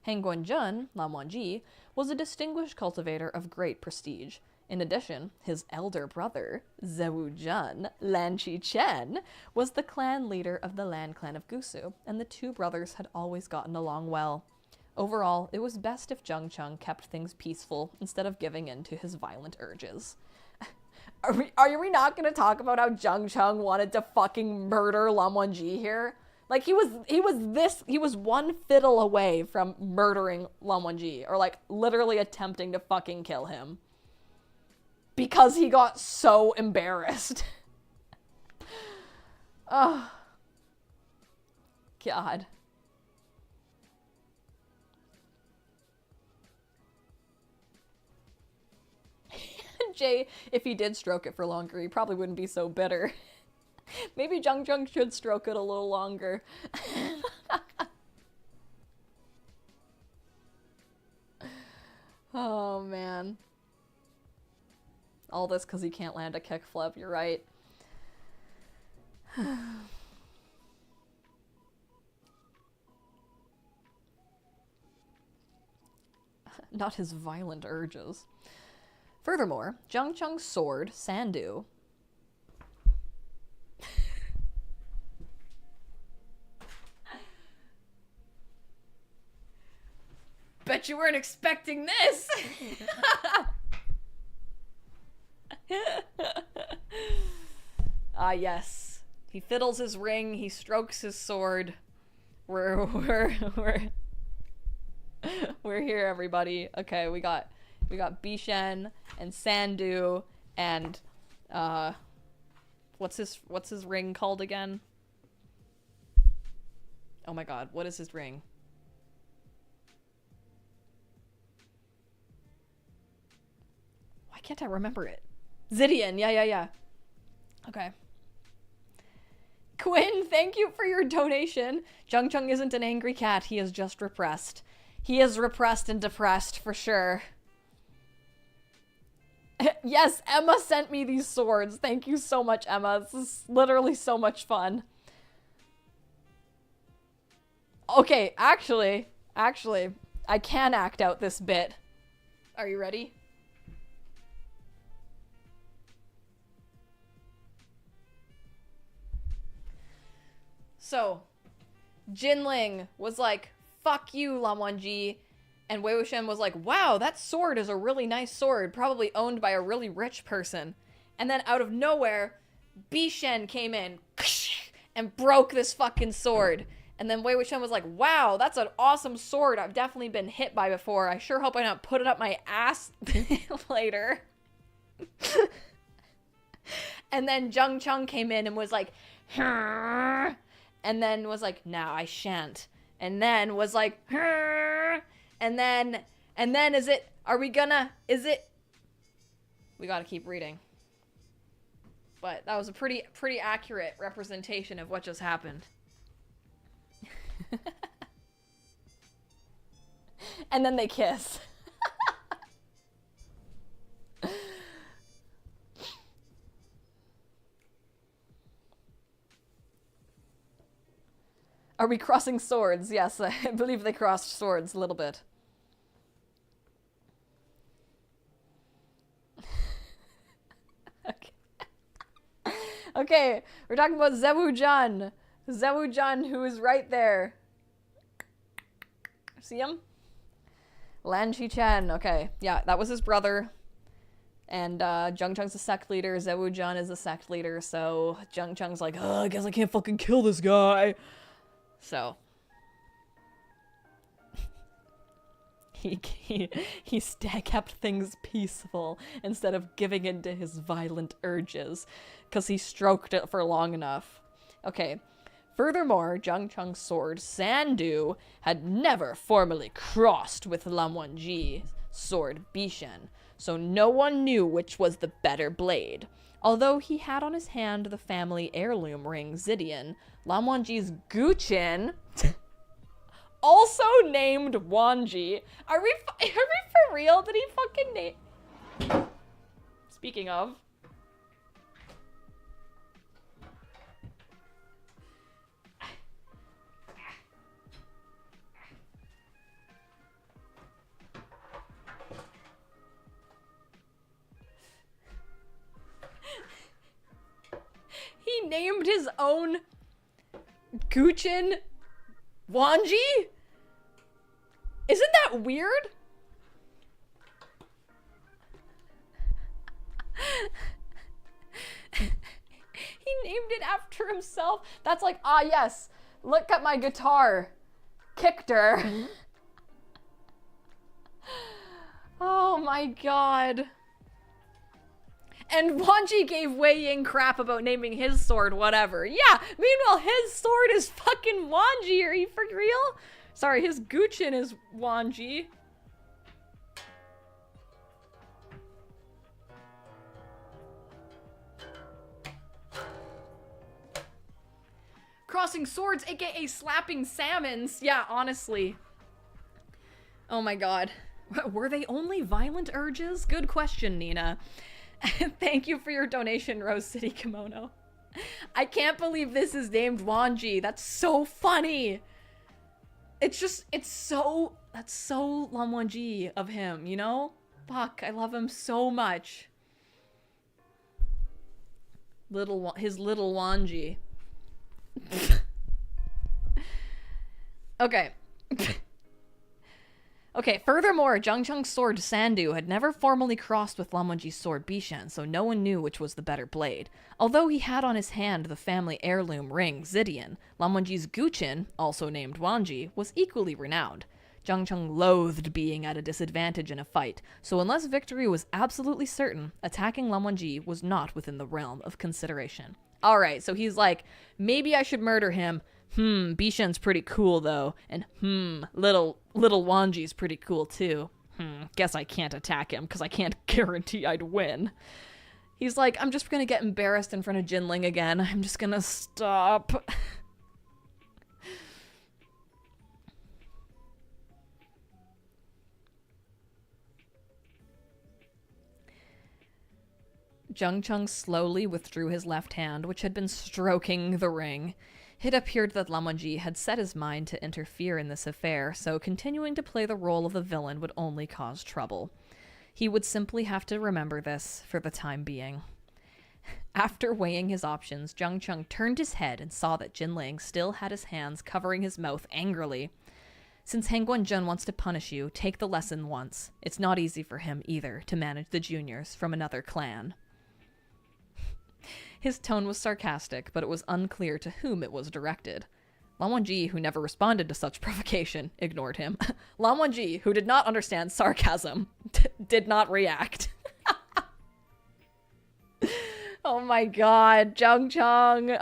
Hang Guanjun, Lan Wangji, was a distinguished cultivator of great prestige. In addition, his elder brother, Zewu Jun, Lan Chen, was the clan leader of the Lan clan of Gusu, and the 2 brothers had always gotten along well. Overall, it was best if Jiang Cheng kept things peaceful instead of giving in to his violent urges. Are we not going to talk about how Jiang Cheng wanted to fucking murder Lan Wangji here? Like, he was one fiddle away from murdering Lan Wangji, or like literally attempting to fucking kill him. Because he got so embarrassed. Oh. God. Jay, if he did stroke it for longer, he probably wouldn't be so bitter. Maybe Jiang Cheng should stroke it a little longer. Oh, man. All this because he can't land a kickflip, you're right. Not his violent urges. Furthermore, Jiang Cheng's sword, Sandu, bet you weren't expecting this! Ah, yes. He fiddles his ring, he strokes his sword. We're here, everybody. Okay, we got Bishen and Sandu and what's his ring called again? Oh my god, what is his ring? Why can't I remember it? Zidian, yeah. Okay. Quinn, thank you for your donation. Jiang Cheng isn't an angry cat, he is just repressed. He is repressed and depressed, for sure. Yes, Emma sent me these swords. Thank you so much, Emma. This is literally so much fun. Okay, actually, I can act out this bit. Are you ready? So, Jin Ling was like, fuck you, Lan Wangji. And Wei Wuxian was like, wow, that sword is a really nice sword, probably owned by a really rich person. And then out of nowhere, Bishen came in and broke this fucking sword. And then Wei Wuxian was like, wow, that's an awesome sword I've definitely been hit by before. I sure hope I don't put it up my ass later. And then Jiang Cheng came in and was like, and then was like, nah, I shan't. And then was like, and then we gotta keep reading. But that was a pretty accurate representation of what just happened. And then they kiss. Are we crossing swords? Yes, I believe they crossed swords a little bit. Okay. Okay, we're talking about Zewujan. Zewujan, who is right there. See him? Lan Chen. Okay, yeah, that was his brother. And Jiang Cheng's a sect leader. Zewujan is a sect leader. So Jiang Cheng's like, oh, I guess I can't fucking kill this guy. So he kept things peaceful instead of giving in to his violent urges, because he stroked it for long enough. Okay. Furthermore, Jiang Cheng's sword, Sandu, had never formally crossed with Lan Wangji's sword, Bishan, so no one knew which was the better blade. Although he had on his hand the family heirloom ring, Zidian, Lan Wangji's Guqin, also named Wangji. Are we for real? Did he fucking name... Speaking of... He named his own Guqin Wangji? Isn't that weird? He named it after himself. That's like, ah yes, look at my guitar. Kickter. Oh my god. And Wangji gave Wei Ying crap about naming his sword whatever. Yeah, meanwhile his sword is fucking Wangji. Are you for real? Sorry, his Guqin is Wangji. Crossing swords, aka slapping salmons. Yeah, honestly. Oh my god. Were they only violent urges? Good question, Nina. Thank you for your donation, Rose City Kimono. I can't believe this is named Wangji. That's so funny. It's so, that's so Lan Wangji of him, you know? Fuck, I love him so much. His little Wangji. Okay. Okay, furthermore, Jiang Cheng's sword Sandu had never formally crossed with Lan Wangji's sword Bishan, so no one knew which was the better blade. Although he had on his hand the family heirloom ring Zidian, Lan Wangji's Guqin, also named Wangji, was equally renowned. Jiang Cheng loathed being at a disadvantage in a fight, so unless victory was absolutely certain, attacking Lan Wangji was not within the realm of consideration. Alright, so he's like, maybe I should murder him. Bishan's pretty cool though, and little Wangji's pretty cool too. Guess I can't attack him because I can't guarantee I'd win. He's like, I'm just gonna get embarrassed in front of Jin Ling again. I'm just gonna stop. Jiang Cheng slowly withdrew his left hand, which had been stroking the ring. It appeared that Lan Wangji had set his mind to interfere in this affair, so continuing to play the role of the villain would only cause trouble. He would simply have to remember this for the time being. After weighing his options, Jiang Cheng turned his head and saw that Jin Ling still had his hands covering his mouth angrily. Since Han Guanzhen wants to punish you, take the lesson once. It's not easy for him, either, to manage the juniors from another clan. His tone was sarcastic, but it was unclear to whom it was directed. Lan Wangji, who never responded to such provocation, ignored him. Lan Wangji, who did not understand sarcasm, did not react. Oh my god, Jiang Cheng.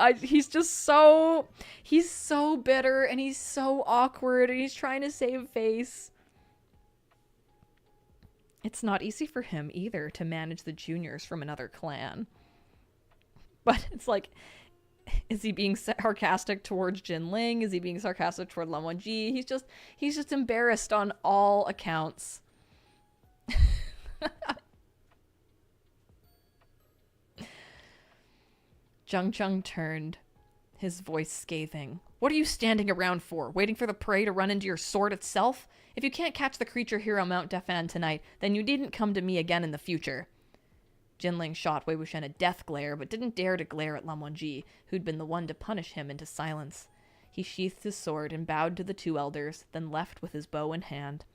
He's so bitter, and he's so awkward, and he's trying to save face. It's not easy for him, either, to manage the juniors from another clan. But it's like, is he being sarcastic towards Jin Ling? Is he being sarcastic toward Lan Wangji? He's just embarrassed on all accounts. Jiang Cheng turned, his voice scathing. What are you standing around for, waiting for the prey to run into your sword itself? If you can't catch the creature here on Mount Dafan tonight, then you needn't come to me again in the future. Jin Ling shot Wei Wuxian a death glare, but didn't dare to glare at Lan Wangji, who'd been the one to punish him into silence. He sheathed his sword and bowed to the two elders, then left with his bow in hand.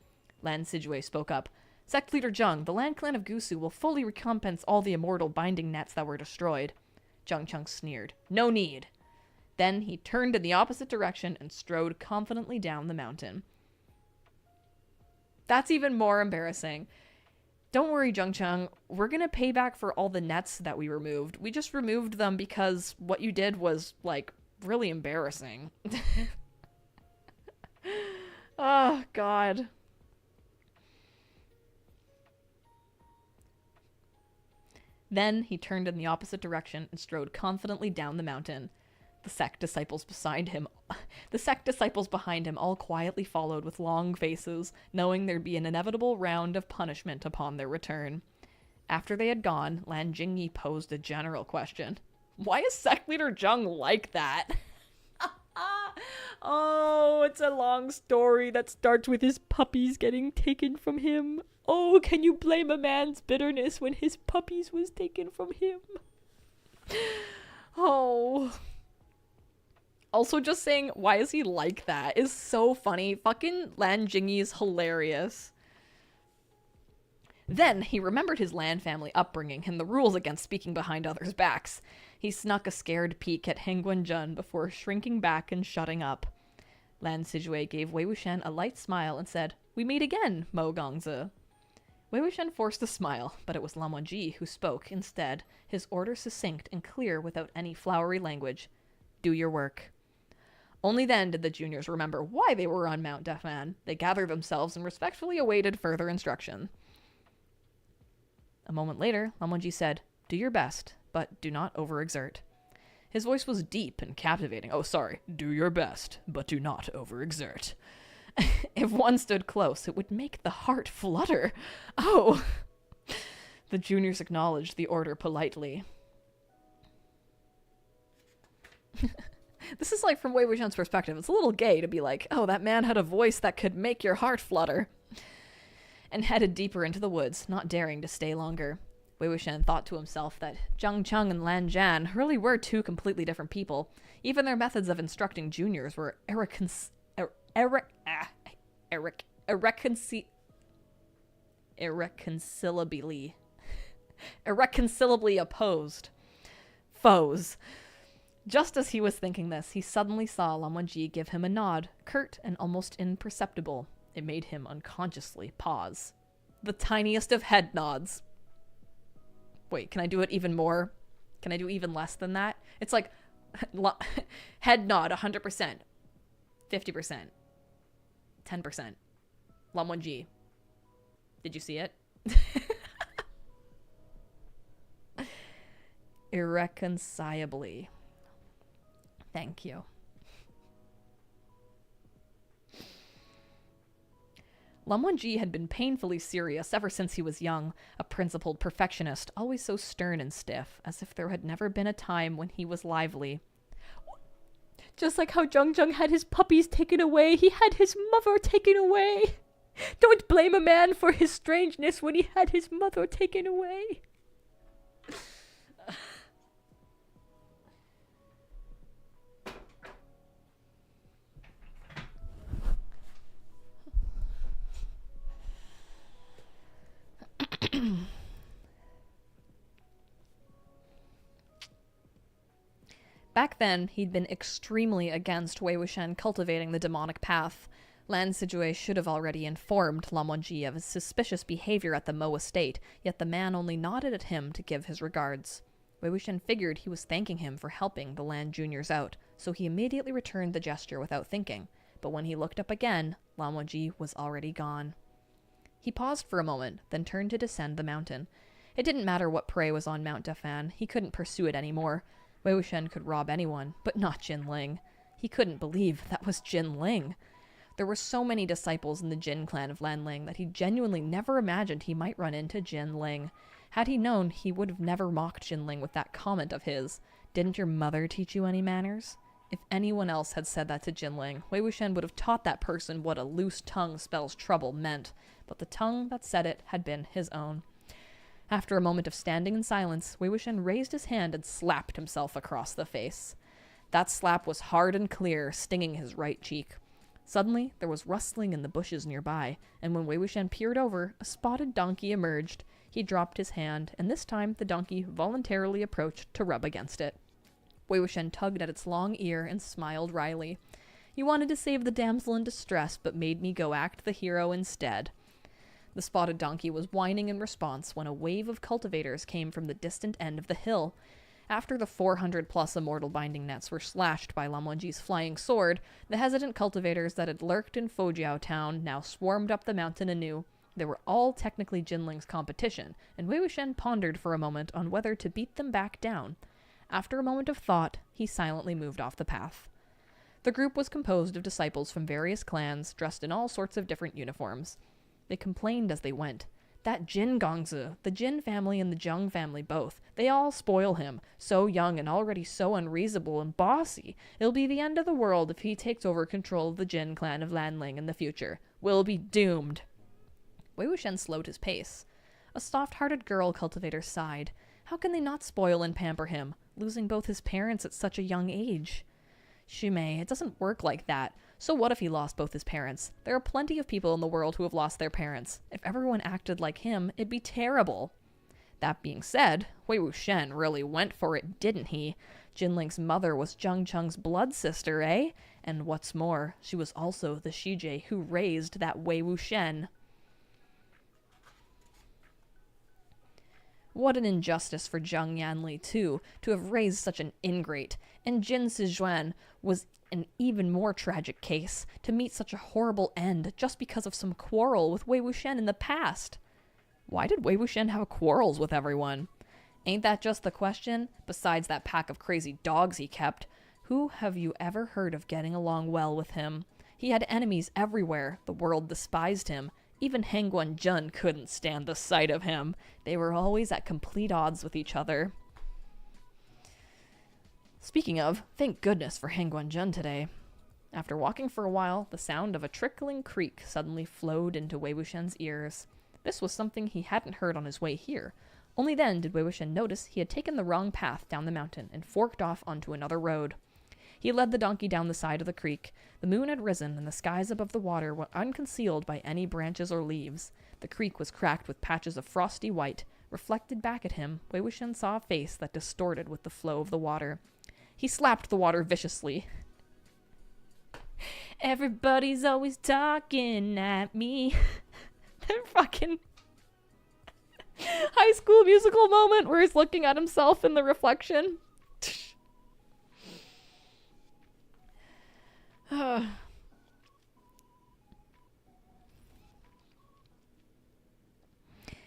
Lan Wangji spoke up. Sect Leader Jiang, the Lan clan of Gusu will fully recompense all the immortal binding nets that were destroyed. Jiang Cheng sneered. No need. Then he turned in the opposite direction and strode confidently down the mountain. That's even more embarrassing. Don't worry, Jiang Cheng. We're gonna pay back for all the nets that we removed. We just removed them because what you did was, like, really embarrassing. Oh, God. Then he turned in the opposite direction and strode confidently down the mountain. The sect disciples behind him all quietly followed with long faces, knowing there'd be an inevitable round of punishment upon their return. After they had gone, Lan Jingyi posed a general question. Why is sect leader Jiang like that? Oh, it's a long story that starts with his puppies getting taken from him. Oh, can you blame a man's bitterness when his puppies was taken from him? Oh. Also, just saying, why is he like that is so funny. Fucking Lan Jingyi is hilarious. Then he remembered his Lan family upbringing and the rules against speaking behind others' backs. He snuck a scared peek at Hengwen Jun before shrinking back and shutting up. Lan Wangji gave Wei Wuxian a light smile and said, "We meet again, Mo Gongzi." Wei Wuxian forced a smile, but it was Lan Wangji who spoke instead, his order succinct and clear without any flowery language. Do your work. Only then did the juniors remember why they were on Mount Dafan. They gathered themselves and respectfully awaited further instruction. A moment later, Lan Wangji said, "Do your best, but do not overexert." His voice was deep and captivating. Oh, sorry. Do your best, but do not overexert. If one stood close, it would make the heart flutter. Oh! The juniors acknowledged the order politely. This is like from Wei Wuxian's perspective. It's a little gay to be like, oh, that man had a voice that could make your heart flutter. And headed deeper into the woods, not daring to stay longer. Wei Wuxian thought to himself that Jiang Cheng and Lan Zhan really were two completely different people. Even their methods of instructing juniors were irreconcilably opposed. Foes. Just as he was thinking this, he suddenly saw Lan Wangji give him a nod, curt and almost imperceptible. It made him unconsciously pause. The tiniest of head nods. Wait, can I do it even more? Can I do even less than that? It's like head nod 100%, 50%, 10%. Lan Wangji. Did you see it? Irreconcilably. Thank you. Lan Wangji had been painfully serious ever since he was young, a principled perfectionist, always so stern and stiff, as if there had never been a time when he was lively. Just like how Jiang Zheng had his puppies taken away, he had his mother taken away. Don't blame a man for his strangeness when he had his mother taken away. Back then, he'd been extremely against Wei Wuxian cultivating the demonic path. Lan Wangji should have already informed Lan Wangji of his suspicious behavior at the Mo estate, yet the man only nodded at him to give his regards. Wei Wuxian figured he was thanking him for helping the Lan juniors out, so he immediately returned the gesture without thinking. But when he looked up again, Lan Wangji was already gone. He paused for a moment, then turned to descend the mountain. It didn't matter what prey was on Mount Dafan, he couldn't pursue it anymore. Wei Wuxian could rob anyone, but not Jin Ling. He couldn't believe that was Jin Ling. There were so many disciples in the Jin clan of Lan Ling that he genuinely never imagined he might run into Jin Ling. Had he known, he would have never mocked Jin Ling with that comment of his, "Didn't your mother teach you any manners?" If anyone else had said that to Jin Ling, Wei Wuxian would have taught that person what a loose tongue spells trouble meant, but the tongue that said it had been his own. After a moment of standing in silence, Wei Wuxian raised his hand and slapped himself across the face. That slap was hard and clear, stinging his right cheek. Suddenly, there was rustling in the bushes nearby, and when Wei Wuxian peered over, a spotted donkey emerged. He dropped his hand, and this time the donkey voluntarily approached to rub against it. Wei Wuxian tugged at its long ear and smiled wryly. "You wanted to save the damsel in distress, but made me go act the hero instead." The spotted donkey was whining in response when a wave of cultivators came from the distant end of the hill. After the 400-plus immortal binding nets were slashed by Lan Wangji's flying sword, the hesitant cultivators that had lurked in Fojiao town now swarmed up the mountain anew. They were all technically Jin Ling's competition, and Wei Wuxian pondered for a moment on whether to beat them back down. After a moment of thought, he silently moved off the path. The group was composed of disciples from various clans, dressed in all sorts of different uniforms. They complained as they went. That Jin Gongzi, the Jin family and the Jiang family both, they all spoil him. So young and already so unreasonable and bossy. It'll be the end of the world if he takes over control of the Jin clan of Lan Ling in the future. We'll be doomed. Wei Wuxian slowed his pace. A soft-hearted girl cultivator sighed. How can they not spoil and pamper him, losing both his parents at such a young age? Shumei, it doesn't work like that. So what if he lost both his parents? There are plenty of people in the world who have lost their parents. If everyone acted like him, it'd be terrible. That being said, Wei Wuxian really went for it, didn't he? Jin Ling's mother was Jiang Cheng's blood sister, eh? And what's more, she was also the Shijie who raised that Wei Wuxian. What an injustice for Jiang Yanli, too, to have raised such an ingrate. And Jin Sizhuan was an even more tragic case, to meet such a horrible end just because of some quarrel with Wei Wuxian in the past. Why did Wei Wuxian have quarrels with everyone? Ain't that just the question? Besides that pack of crazy dogs he kept, who have you ever heard of getting along well with him? He had enemies everywhere. The world despised him. Even Hengguan Jun couldn't stand the sight of him. They were always at complete odds with each other. Speaking of, thank goodness for Hengguan Jun today. After walking for a while, the sound of a trickling creek suddenly flowed into Wei Wuxian's ears. This was something he hadn't heard on his way here. Only then did Wei Wuxian notice he had taken the wrong path down the mountain and forked off onto another road. He led the donkey down the side of the creek. The moon had risen, and the skies above the water were unconcealed by any branches or leaves. The creek was cracked with patches of frosty white. Reflected back at him, Wei Wuxian saw a face that distorted with the flow of the water. He slapped the water viciously. Everybody's always talking at me. That fucking High School Musical moment where he's looking at himself in the reflection.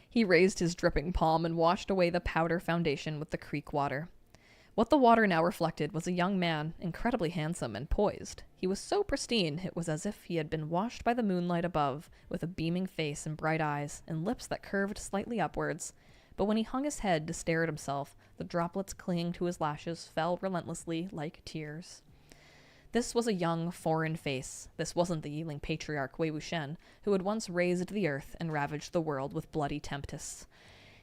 He raised his dripping palm and washed away the powder foundation with the creek water. What the water now reflected was a young man, incredibly handsome and poised. He was so pristine, it was as if he had been washed by the moonlight above, with a beaming face and bright eyes, and lips that curved slightly upwards. But when he hung his head to stare at himself, the droplets clinging to his lashes fell relentlessly like tears. This was a young, foreign face. This wasn't the Yiling patriarch Wei Wuxian, who had once razed the earth and ravaged the world with bloody tempests.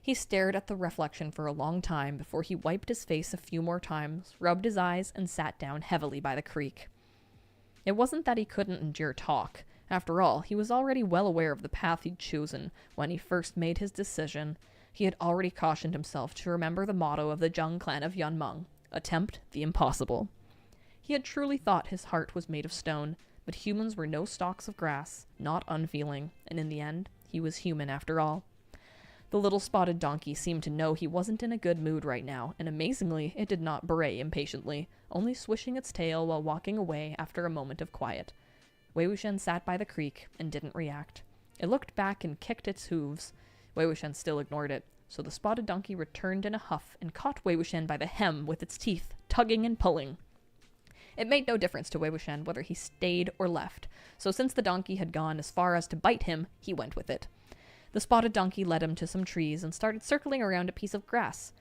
He stared at the reflection for a long time before he wiped his face a few more times, rubbed his eyes, and sat down heavily by the creek. It wasn't that he couldn't endure talk. After all, he was already well aware of the path he'd chosen when he first made his decision. He had already cautioned himself to remember the motto of the Jiang clan of Yunmeng, attempt the impossible. He had truly thought his heart was made of stone, but humans were no stalks of grass, not unfeeling, and in the end, he was human after all. The little spotted donkey seemed to know he wasn't in a good mood right now, and amazingly, it did not bray impatiently, only swishing its tail while walking away after a moment of quiet. Wei Wuxian sat by the creek and didn't react. It looked back and kicked its hooves. Wei Wuxian still ignored it, so the spotted donkey returned in a huff and caught Wei Wuxian by the hem with its teeth, tugging and pulling. It made no difference to Wei Wuxian whether he stayed or left, so since the donkey had gone as far as to bite him, he went with it. The spotted donkey led him to some trees and started circling around a piece of grass.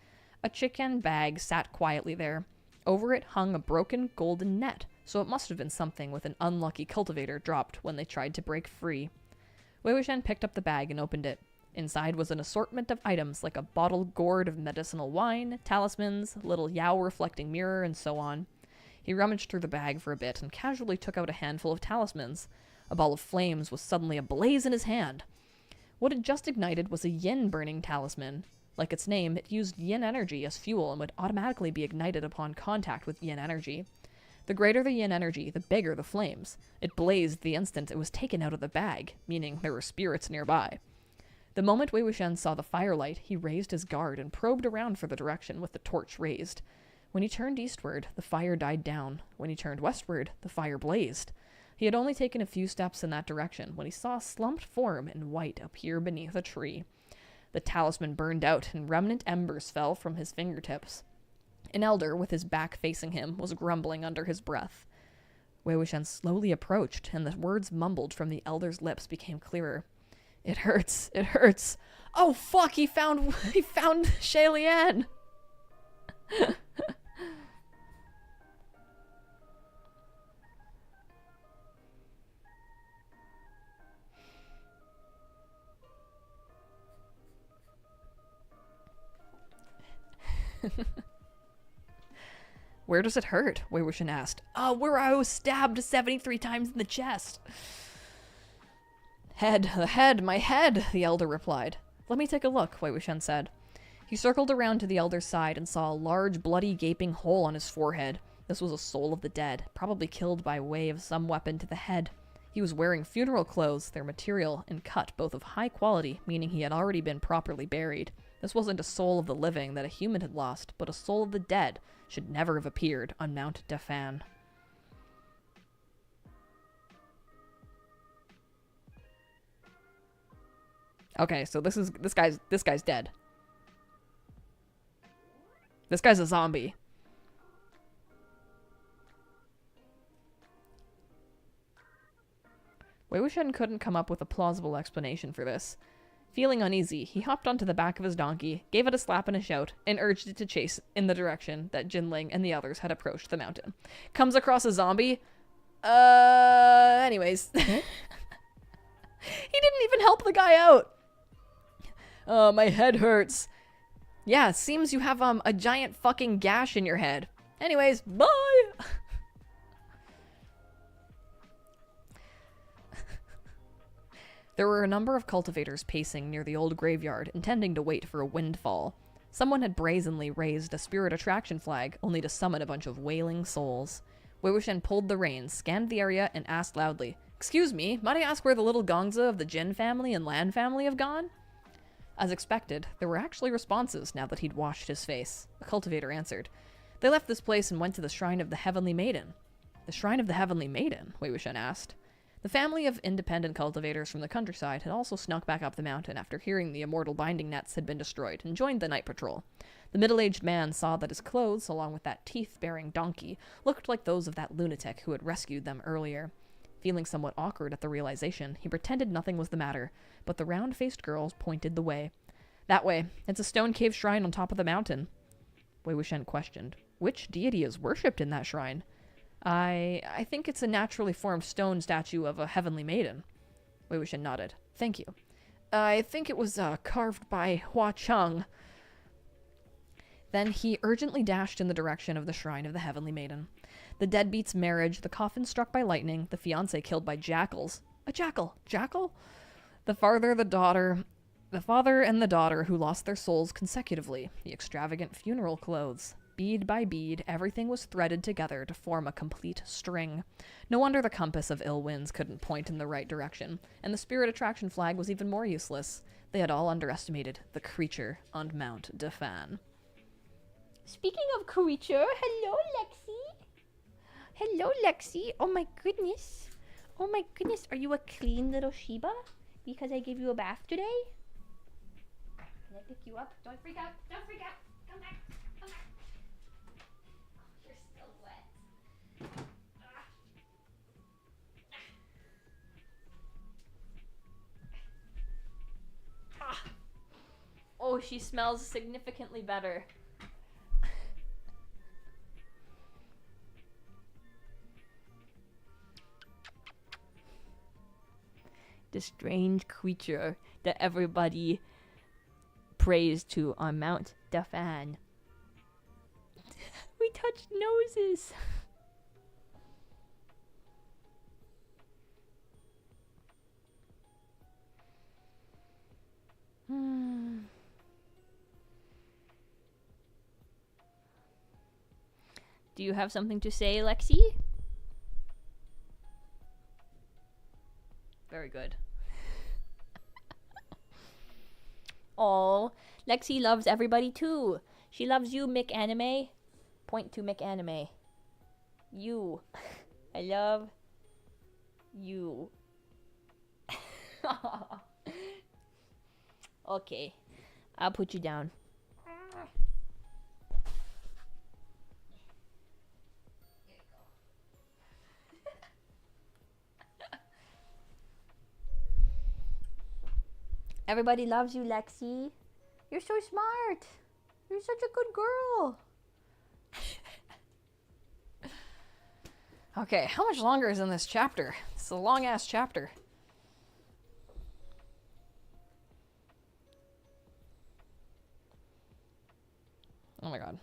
A chicken bag sat quietly there. Over it hung a broken golden net, so it must have been something with an unlucky cultivator dropped when they tried to break free. Wei Wuxian picked up the bag and opened it. Inside was an assortment of items like a bottled gourd of medicinal wine, talismans, a little Yao reflecting mirror, and so on. He rummaged through the bag for a bit and casually took out a handful of talismans. A ball of flames was suddenly ablaze in his hand. What had just ignited was a yin burning talisman. Like its name, it used yin energy as fuel and would automatically be ignited upon contact with yin energy. The greater the yin energy, the bigger the flames. It blazed the instant it was taken out of the bag, meaning there were spirits nearby. The moment Wei Wuxian saw the firelight, he raised his guard and probed around for the direction with the torch raised. When he turned eastward, the fire died down. When he turned westward, the fire blazed. He had only taken a few steps in that direction when he saw a slumped form in white appear beneath a tree. The talisman burned out, and remnant embers fell from his fingertips. An elder, with his back facing him, was grumbling under his breath. Wei Wuxian slowly approached, and the words mumbled from the elder's lips became clearer. It hurts. It hurts. Oh, fuck, he found Shay Lian. Where does it hurt? Wei Wuxian asked. Where I was stabbed 73 times in the chest. My head, the elder replied. Let me take a look, Wei Wuxian said. He circled around to the elder's side and saw a large, bloody, gaping hole on his forehead. This was a soul of the dead, probably killed by way of some weapon to the head. He was wearing funeral clothes, their material and cut both of high quality, meaning he had already been properly buried. This wasn't a soul of the living that a human had lost, but a soul of the dead should never have appeared on Mount Dafan. Okay, so this guy's dead. This guy's a zombie. Wei Wuxian couldn't come up with a plausible explanation for this. Feeling uneasy, he hopped onto the back of his donkey, gave it a slap and a shout, and urged it to chase in the direction that Jin Ling and the others had approached the mountain. Comes across a zombie? Anyways. He didn't even help the guy out. My head hurts. Yeah, seems you have, a giant fucking gash in your head. Anyways, bye! There were a number of cultivators pacing near the old graveyard, intending to wait for a windfall. Someone had brazenly raised a spirit attraction flag, only to summon a bunch of wailing souls. Wei Wuxian pulled the reins, scanned the area, and asked loudly, "Excuse me, might I ask where the little Gongza of the Jin family and Lan family have gone?" As expected, there were actually responses now that he'd washed his face. A cultivator answered. "They left this place and went to the Shrine of the Heavenly Maiden." "The Shrine of the Heavenly Maiden?" Wei Wuxian asked. The family of independent cultivators from the countryside had also snuck back up the mountain after hearing the immortal binding nets had been destroyed and joined the night patrol. The middle-aged man saw that his clothes, along with that teeth-bearing donkey, looked like those of that lunatic who had rescued them earlier. Feeling somewhat awkward at the realization, he pretended nothing was the matter, but the round-faced girls pointed the way. "That way. It's a stone cave shrine on top of the mountain." Wei Wuxian questioned, "Which deity is worshipped in that shrine?" I think it's a naturally formed stone statue of a heavenly maiden." Wei Wuxian nodded. "Thank you. I think it was carved by Hua Cheng." Then he urgently dashed in the direction of the Shrine of the Heavenly Maiden. The deadbeat's marriage, the coffin struck by lightning, the fiancé killed by jackals. A jackal? Jackal? The father and the daughter who lost their souls consecutively, the extravagant funeral clothes. Bead by bead, everything was threaded together to form a complete string. No wonder the compass of ill winds couldn't point in the right direction, and the spirit attraction flag was even more useless. They had all underestimated the creature on Mount Dafan. Speaking of creature, hello, Lexi. Hello, Lexi. Oh my goodness. Oh my goodness, are you a clean little Shiba? Because I gave you a bath today? Can I pick you up? Don't freak out. Don't freak out. Come back. Come back. Oh, you're still wet. Oh, she smells significantly better. the strange creature that everybody prays to on Mount Dafan. We touched noses. Do you have something to say, Lexi? Very good. Oh, Lexi loves everybody too. She loves you, Mick Anime. Point to Mick Anime. You. I love you. Okay, I'll put you down. Everybody loves you, Lexi. You're so smart. You're such a good girl. Okay, how much longer is in this chapter? It's a long-ass chapter. Oh my god.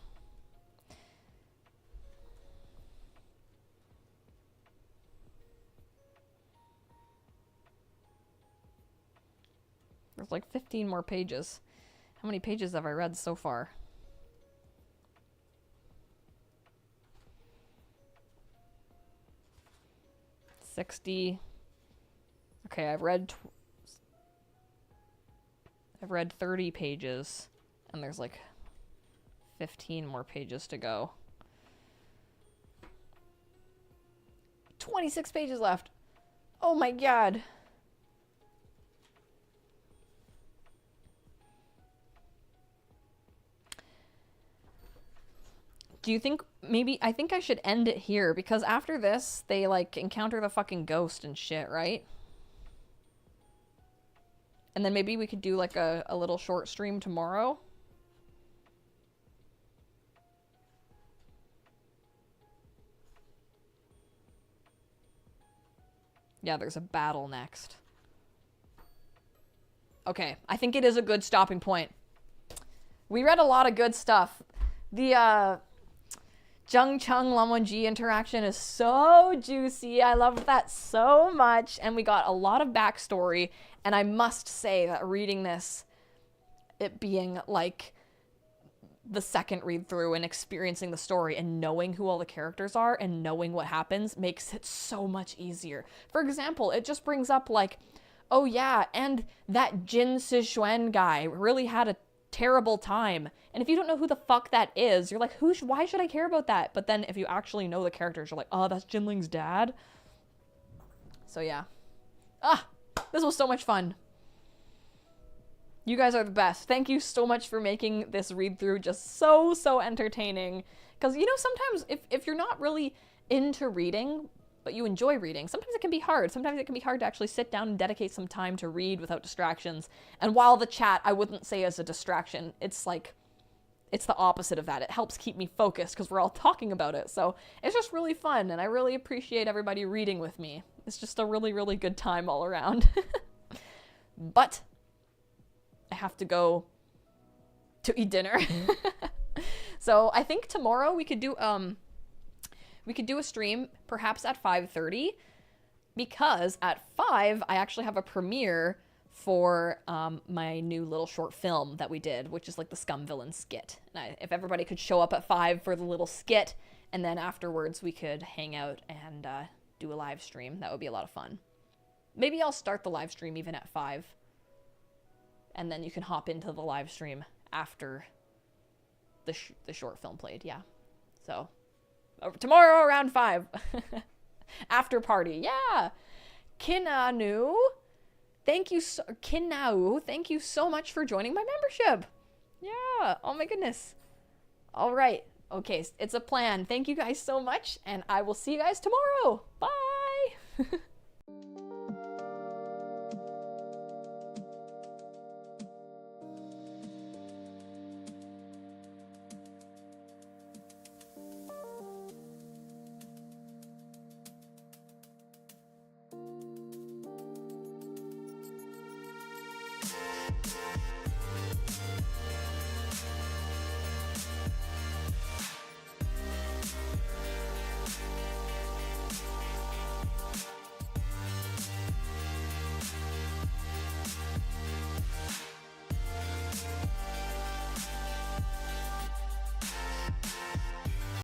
There's like 15 more pages. How many pages have I read so far? $60. Okay, I've read 30 pages, and there's like 15 more pages to go. 26 pages left. Oh my god. Do you think maybe I think I should end it here because after this they like encounter the fucking ghost and shit, right? And then maybe we could do like a little short stream tomorrow. Yeah, there's a battle next. Okay, I think it is a good stopping point. We read a lot of good stuff. The Jiang Cheng Lan Wangji interaction is so juicy. I love that so much. And we got a lot of backstory. And I must say that reading this, it being like the second read through and experiencing the story and knowing who all the characters are and knowing what happens makes it so much easier. For example, it just brings up like, oh yeah, and that Jin Sichuan guy really had a terrible time. And if you don't know who the fuck that is, you're like, why should I care about that? But then if you actually know the characters, you're like, oh, that's Jin Ling's dad. So yeah. This was so much fun. You guys are the best. Thank you so much for making this read through just so entertaining. Because, you know, sometimes if you're not really into reading, but you enjoy reading, sometimes it can be hard. Sometimes it can be hard to actually sit down and dedicate some time to read without distractions. And while the chat, I wouldn't say is a distraction, it's like, it's the opposite of that. It helps keep me focused because we're all talking about it. So it's just really fun, and I really appreciate everybody reading with me. It's just a really good time all around. But I have to go to eat dinner. So I think tomorrow we could do a stream perhaps at 5:30 because at 5 I actually have a premiere for my new little short film that we did, which is like the Scum Villain skit. And if everybody could show up at 5 for the little skit, and then afterwards we could hang out and do a live stream, that would be a lot of fun. Maybe I'll start the live stream even at 5, and then you can hop into the live stream after the short film played. Yeah, so tomorrow around 5. After party. Yeah. Kinanu, thank you so much for joining my membership. Yeah. Oh my goodness. All right. Okay, it's a plan. Thank you guys so much, and I will see you guys tomorrow. Bye.